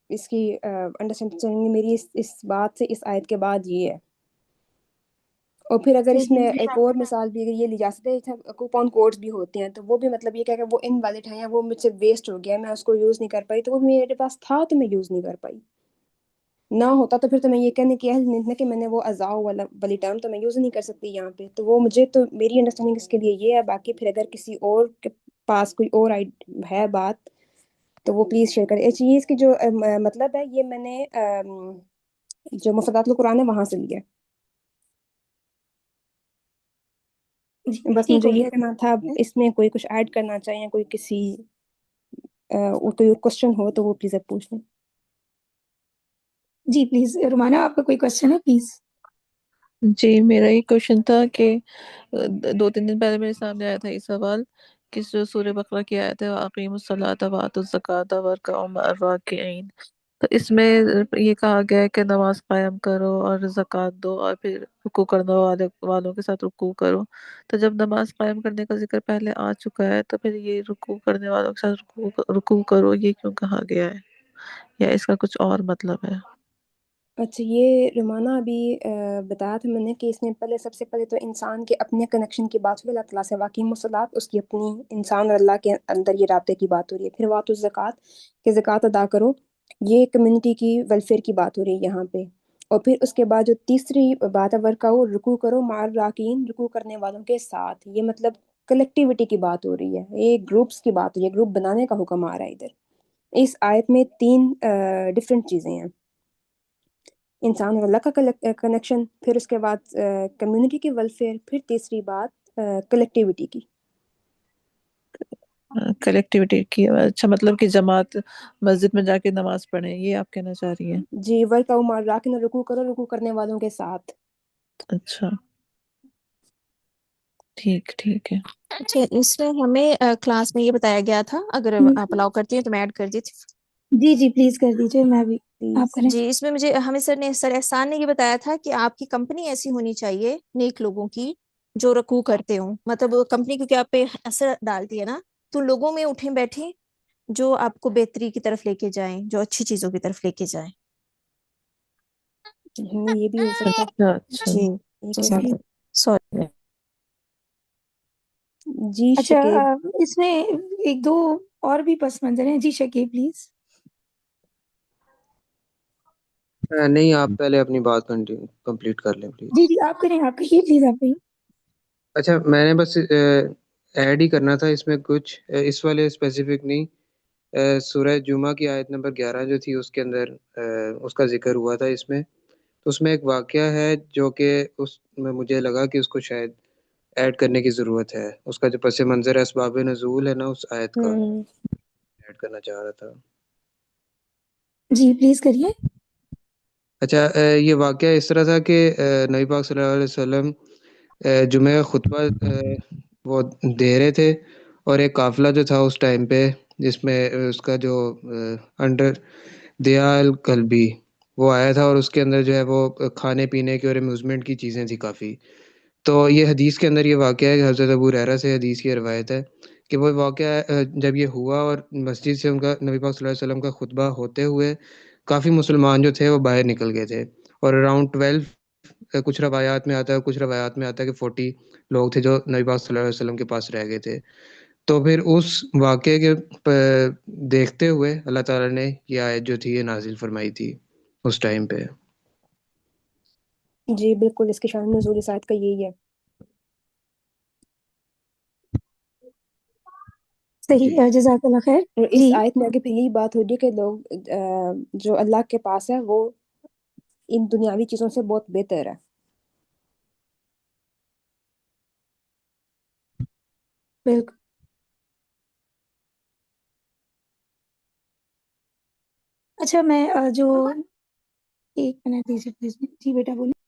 اس کی انڈرسٹینڈنگ میری اس بات سے، اس آیت کے بعد یہ ہے. اور پھر اگر اس میں ایک اور مثال بھی اگر یہ لی جا سکتے ہے، کوپن کوڈز بھی ہوتے ہیں، تو وہ بھی مطلب یہ کہ وہ انویلڈ ہیں یا وہ مجھ سے ویسٹ ہو گیا، میں اس کو یوز نہیں کر پائی، تو وہ میرے پاس تھا تو میں یوز نہیں کر پائی. نہ ہوتا تو پھر تو میں یہ کہنے کی اہل نہیں کہ میں نے وہ اضاء والی ٹرم تو میں یوز نہیں کر سکتی یہاں پہ. تو وہ مجھے تو میری انڈرسٹینڈنگ اس کے لیے یہ ہے. باقی پھر اگر کسی اور کے پاس کوئی اور ہے بات تو وہ پلیز شیئر کریں. اس چیز کی جو مطلب ہے یہ میں نے جو مفردات القرآن ہے وہاں سے لیا. جی بس ٹھیک مجھے ہو یہ گیا. کرنا تھا. اس میں کوئی کچھ ایڈ کرنا چاہیے, کوئی کسی کوئی کوشچن ہو تو وہ پلیز اب پوچھ لیں. جی پلیز رومانہ, آپ کا کوئی کوشچن ہے پلیز. جی میرا یہ کوشچن تھا کہ 2-3 دن پہلے میرے سامنے آیا تھا یہ سوال کہ جو سورہ بقرہ کی آیت ہے وَأَقِیمُوا الصَّلَاةَ وَآتُوا الزَّکَاةَ وَارْکَعُوا مَعَ الرَّاکِعِینَ, تو اس میں یہ کہا گیا ہے کہ نماز قائم کرو اور زکوٰۃ دو اور پھر رکوع کرنے والوں کے ساتھ رکوع کرو. تو جب نماز قائم کرنے کا ذکر پہلے آ چکا ہے تو پھر یہ رکوع کرنے والوں کے ساتھ رکوع کرو یہ کیوں کہا گیا ہے, یا اس کا کچھ اور مطلب ہے؟ اچھا, یہ رومانہ ابھی بتایا تھا میں نے کہ اس میں پہلے سب سے پہلے تو انسان کے اپنے کنیکشن کی بات ہوئی اللہ تعالیٰ سے, واقعی الصلاۃ اس کی اپنی انسان اور اللہ کے اندر یہ رابطے کی بات ہو رہی ہے. پھر واتو الزکوٰۃ کہ زکوٰۃ ادا کرو, یہ کمیونٹی کی ویلفیئر کی بات ہو رہی ہے یہاں پہ. اور پھر اس کے بعد جو تیسری بات ہے ورکعوا, رکوع کرو مع الراکعین, رکوع کرنے والوں کے ساتھ. یہ مطلب کلیکٹیوٹی کی بات ہو رہی ہے, یہ گروپس کی بات ہو رہی ہے, گروپ بنانے کا حکم آ رہا ہے ادھر. اس آیت میں 3 ڈفرینٹ چیزیں ہیں, انسان اور اللہ کا کنیکشن, پھر اس کے بعد کمیونٹی کی ویلفیئر, پھر تیسری بات کلیکٹیوٹی کی. کلیکٹیوٹی کی, اچھا مطلب کہ جماعت مسجد میں جا کے نماز پڑھیں, یہ آپ کہنا چاہ رہی ہیں؟ جی, ورکعوا مع الراکعین, رکوع کرو رکوع کرنے والوں کے ساتھ. اچھا ٹھیک ہے. اچھا, اس میں ہمیں کلاس میں یہ بتایا گیا تھا, اگر آپ الاؤ کرتی ہیں تو میں ایڈ کر دیتی. جی جی پلیز کر دیجیے, میں بھی آپ پلیز. کریں. جی, اس میں مجھے ہمیں سر احسان نے یہ بتایا تھا کہ آپ کی کمپنی ایسی ہونی چاہیے نیک لوگوں کی جو رکوع کرتے ہوں. مطلب کمپنی کیونکہ آپ پہ اثر ڈالتی ہے نا, تو لوگوں میں اٹھیں بیٹھیں جو آپ کو بہتری کی طرف لے کے جائیں, جو اچھی چیزوں کی طرف لے کے جائیں. یہ بھی ہو سکتا ہے, اچھا جی یہ کہہ سکتے سوری. ہیں. جی اچھا, شکیب. اس میں 1-2 اور بھی پس منظر ہیں. جی شکیب پلیز. نہیں, آپ پہلے اپنی بات کمپلیٹ کر لیں پلیز. جی جی آپ کریں, آپ کہیے پلیز, آپ کہیے. اچھا, میں نے بس ایڈ ہی کرنا تھا اس میں کچھ, اس والے اسپیسیفک نہیں. سورہ جمعہ کی آیت نمبر 11 جو تھی اس کے اندر اس کا ذکر ہوا تھا اس میں. تو اس میں ایک واقعہ ہے جو کہ اس میں مجھے لگا کہ اس کو شاید ایڈ کرنے کی ضرورت ہے. اس کا جو پس منظر ہے, اسباب نزول ہے نا اس آیت کا, ایڈ کرنا چاہ رہا تھا. جی پلیز کریے. اچھا, یہ واقعہ اس طرح تھا کہ نبی پاک صلی اللہ علیہ وسلم جمعہ خطبہ وہ دے رہے تھے, اور ایک قافلہ جو تھا اس ٹائم پہ جس میں اس کا جو انڈر دیال کلبی وہ آیا تھا, اور اس کے اندر جو ہے وہ کھانے پینے کی اور امیوزمنٹ کی چیزیں تھیں کافی. تو یہ حدیث کے اندر یہ واقعہ ہے کہ حضرت ابو ہریرہ سے حدیث کی روایت ہے کہ وہ واقعہ جب یہ ہوا اور مسجد سے ان کا نبی پاک صلی اللہ علیہ وسلم کا خطبہ ہوتے ہوئے کافی مسلمان جو تھے وہ باہر نکل گئے تھے, اور اراؤنڈ 12, کچھ روایات میں آتا ہے کچھ روایات میں آتا ہے کہ 40 لوگ تھے جو نبی پاک صلی اللہ علیہ وسلم کے پاس رہ گئے تھے. تو پھر اس واقعے کے دیکھتے ہوئے اللہ تعالیٰ نے یہ آیت جو تھی یہ نازل فرمائی تھی اس ٹائم پہ. جی بالکل, اس کی شان نزول اس آیت کا یہی ہے. جی, صحیح, جزاک اللہ خیر. اور اس جی آیت میں آگے پھر یہی بات ہو رہی ہے کہ لوگ جو اللہ کے پاس ہے وہ ان دنیاوی چیزوں سے بہت بہتر ہے. بالکل. اچھا, میں جو 1 منٹ دیجیے پلیز. جی بیٹا بولیے.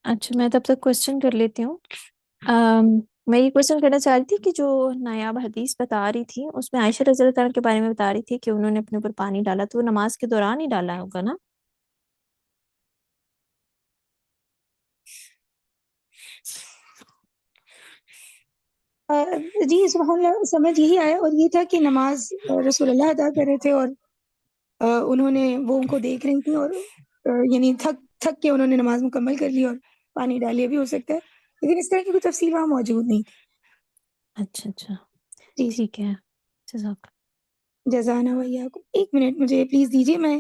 اچھا, میں تب تک کوشچن کر لیتی ہوں. میں یہ کوشچن کرنا چاہ رہی تھی کہ جو نایاب حدیث بتا رہی تھی اس میں عائشہ رضی اللہ تعالیٰ کے بارے میں بتا رہی تھی کہ انہوں نے اپنے اوپر پانی ڈالا, تو وہ نماز کے دوران ہی ڈالا ہوگا نا؟ جی سبحان اللہ, سمجھ یہی آیا, اور یہ تھا کہ نماز رسول اللہ ادا کر رہے تھے اور انہوں نے وہ ان کو دیکھ رہی تھی, اور یعنی تھک کے انہوں نے نماز مکمل کر لی اور پانی ڈالیا بھی ہو سکتا ہے, لیکن اس طرح کی کوئی تفصیل وہاں موجود نہیں تھی. اچھا جی ٹھیک ہے, جزاک. جزانا ویاکم. 1 منٹ مجھے پلیز دیجیے, میں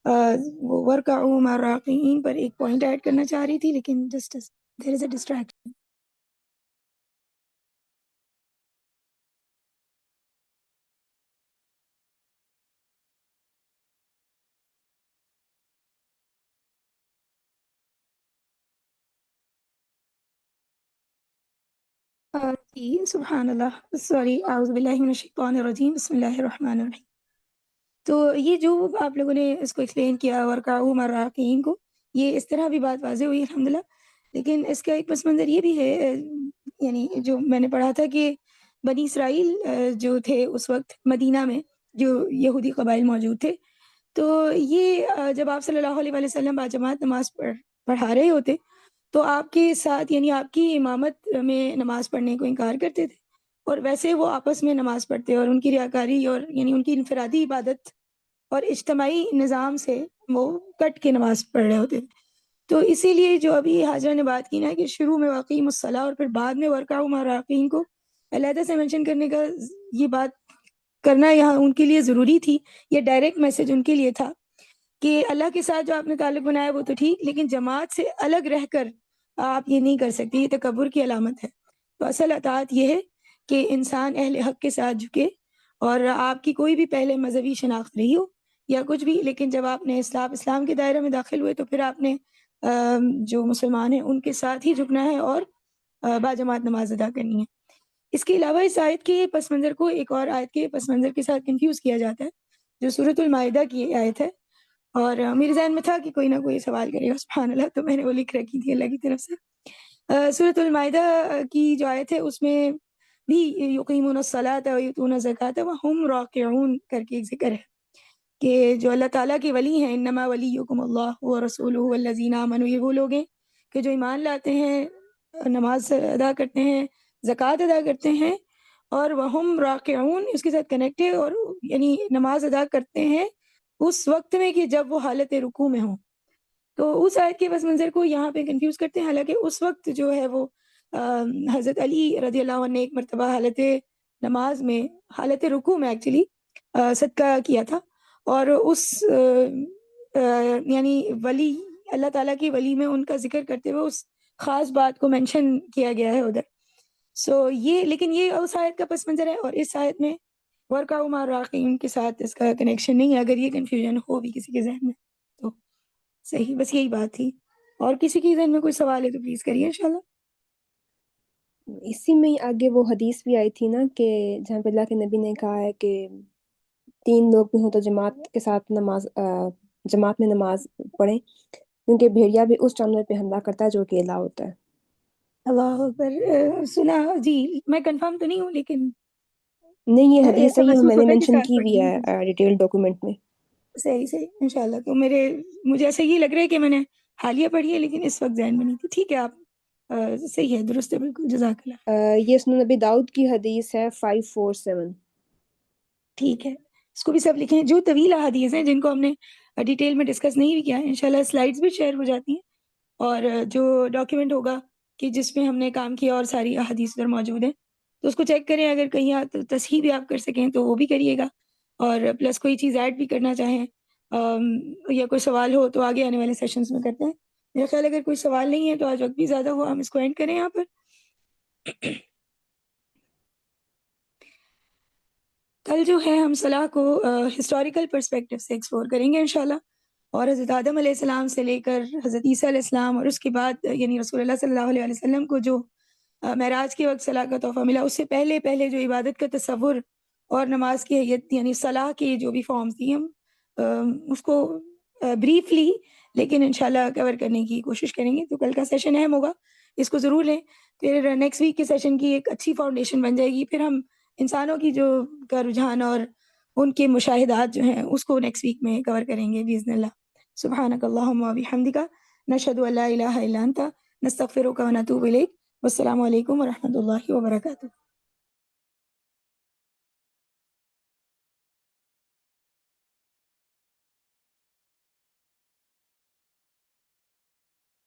وَارْکَعُوا مَعَ الرَّاکِعِینَ پر ایک پوائنٹ ایڈ کرنا چاہ رہی تھی, لیکن just there is a distraction. جی سبحان اللہ، سوری، اعوذ باللہ من الشیطان الرجیم، بسم اللہ الرحمن الرحیم۔ تو یہ جو آپ لوگوں نے اس کو ایکسپلین کیا ورکعوا مع الراکعین کو، یہ اس طرح بھی بات واضح ہوئی الحمدللہ۔ لیکن اس کا ایک پس منظر یہ بھی ہے، یعنی جو میں نے پڑھا تھا کہ بنی اسرائیل جو تھے اس وقت مدینہ میں، جو یہودی قبائل موجود تھے، تو یہ جب آپ صلی اللہ علیہ وآلہ وسلم باجماعت نماز پڑھا رہے ہوتے تو آپ کے ساتھ، یعنی آپ کی امامت میں نماز پڑھنے کو انکار کرتے تھے، اور ویسے وہ آپس میں نماز پڑھتے، اور ان کی ریاکاری اور یعنی ان کی انفرادی عبادت اور اجتماعی نظام سے وہ کٹ کے نماز پڑھ رہے ہوتے تھے۔ تو اسی لیے جو ابھی حاجرہ نے بات کی نا کہ شروع میں واقعیم الصلاح اور پھر بعد میں ورکعوا مع الراکعین کو علیحدہ سے منشن کرنے کا، یہ بات کرنا یہاں ان کے لیے ضروری تھی، یہ ڈائریکٹ میسج ان کے لیے تھا کہ اللہ کے ساتھ جو آپ نے تعلق بنایا وہ تو ٹھیک، لیکن جماعت سے الگ رہ کر آپ یہ نہیں کر سکتے، یہ تکبر کی علامت ہے۔ تو اصل اطاعت یہ ہے کہ انسان اہل حق کے ساتھ جھکے، اور آپ کی کوئی بھی پہلے مذہبی شناخت رہی ہو یا کچھ بھی، لیکن جب آپ نے اسلام کے دائرے میں داخل ہوئے تو پھر آپ نے جو مسلمان ہیں ان کے ساتھ ہی جھکنا ہے اور باجماعت نماز ادا کرنی ہے۔ اس کے علاوہ اس آیت کے پس منظر کو ایک اور آیت کے پس منظر کے ساتھ کنفیوز کیا جاتا ہے، جو سورۃ المائدہ کی آیت ہے، اور میرے ذہن میں تھا کہ کوئی نہ کوئی سوال کرے گا، سبحان اللہ، تو میں نے وہ لکھ رکھی تھی اللہ کی طرف سے۔ سورۃ المائدہ کی جو آیت ہے اس میں بھی یقیمون الصلاۃ ویؤتون الزکاۃ وہم راکعون کر کے ایک ذکر ہے کہ جو اللہ تعالیٰ کے ولی ہیں، انما ولیکم اللہ ورسولہ والذین آمنوا، یہ وہ لوگ ہیں کہ جو ایمان لاتے ہیں، نماز ادا کرتے ہیں، زکوٰۃ ادا کرتے ہیں، اور وہم راکعون اس کے ساتھ کنیکٹ ہے، اور یعنی نماز ادا کرتے ہیں اس وقت میں کہ جب وہ حالت رکوع میں ہوں۔ تو اس آیت کے پس منظر کو یہاں پہ کنفیوز کرتے ہیں، حالانکہ اس وقت جو ہے وہ حضرت علی رضی اللہ عنہ نے ایک مرتبہ نماز میں حالت رکوع میں ایکچولی صدقہ کیا تھا، اور اس یعنی ولی، اللہ تعالیٰ کی ولی میں ان کا ذکر کرتے ہوئے اس خاص بات کو مینشن کیا گیا ہے ادھر۔ یہ لیکن یہ اس آیت کا پس منظر ہے، اور اس آیت میں ورکعوا مع الراکعین کے ساتھ اس کا کنیکشن نہیں ہے، اگر یہ کنفیوژن ہو بھی کسی کے ذہن میں تو صحیح، بس یہی بات تھی۔ اور کسی کے ذہن میں کوئی سوال ہے تو پلیز کریے انشاءاللہ۔ اسی میں ہی آگے وہ حدیث بھی آئی تھی نا کہ جہاں پہ اللہ کے نبی نے کہا ہے کہ 3 لوگ بھی ہوں تو جماعت کے ساتھ جماعت میں نماز پڑھیں، کیونکہ بھیڑیا بھی اس جانور پہ حملہ کرتا ہے جو اکیلا ہوتا ہے۔ اللہ اکبر، سنا جی، میں کنفرم تو نہیں ہوں لیکن نہیں، یہ حدیث ایسا صحیح ہے، محسوس میں نے ہوتا ہے کہ مینشن ساتھ کی بھی پڑھنی ہے۔ ہے ڈیٹیل ڈاکومنٹ میں۔ صحیح انشاءاللہ۔ تو مجھے ایسا یہ لگ رہا ہے کہ میں نے حالیہ پڑھی ہے لیکن اس وقت ذہن میں نہیں تھی۔ ٹھیک ہے، آپ صحیح ہے، درست ہے، بالکل، جزاک اللہ۔ یہ سنن نبی داؤد کی حدیث ہے 547۔ ٹھیک ہے، اس کو بھی سب لکھیں، جو طویل احادیث ہیں جن کو ہم نے ڈیٹیل میں ڈسکس نہیں بھی کیا ہے، انشاءاللہ سلائیڈز بھی شیئر ہو جاتی ہیں، اور جو ڈاکیومنٹ ہوگا کہ جس میں ہم نے کام کیا اور ساری احادیث ادھر موجود ہیں، تو اس کو چیک کریں، اگر کہیں تصحیح بھی آپ کر سکیں تو وہ بھی کریے گا، اور پلس کوئی چیز ایڈ بھی کرنا چاہیں یا کوئی سوال ہو تو آگے آنے والے سیشنز میں کرتے ہیں۔ میرا خیال اگر کوئی سوال نہیں ہے تو آج وقت بھی زیادہ ہوا، ہم اس کو اینڈ کریں یہاں پر۔ کل جو ہے ہم صلاح کو ہسٹوریکل پرسپیکٹو سے ایکسپلور کریں گے انشاءاللہ، اور حضرت آدم علیہ السلام سے لے کر حضرت عیسیٰ علیہ السلام، اور اس کے بعد یعنی رسول اللہ صلی اللہ علیہ وسلم کو جو معراج کے وقت صلاح کا تحفہ ملا، اس سے پہلے جو عبادت کا تصور اور نماز کی حیت یعنی صلاح کی جو بھی فارمز تھی، ہم اس کو بریفلی لیکن انشاءاللہ کور کرنے کی کوشش کریں گے۔ تو کل کا سیشن اہم ہوگا، اس کو ضرور لیں، پھر نیکسٹ ویک کے سیشن کی ایک اچھی فاؤنڈیشن بن جائے گی، پھر ہم انسانوں کی جو کا رجحان اور ان کے مشاہدات جو ہیں اس کو نیکسٹ ویک میں کور کریں گے باذن اللہ۔ سبحانک اللہم و بحمدک، نشہد ان لا الہ الا انت، نستغفرک و نتوب الیک۔ والسلام علیکم ورحمۃ اللہ وبرکاتہ۔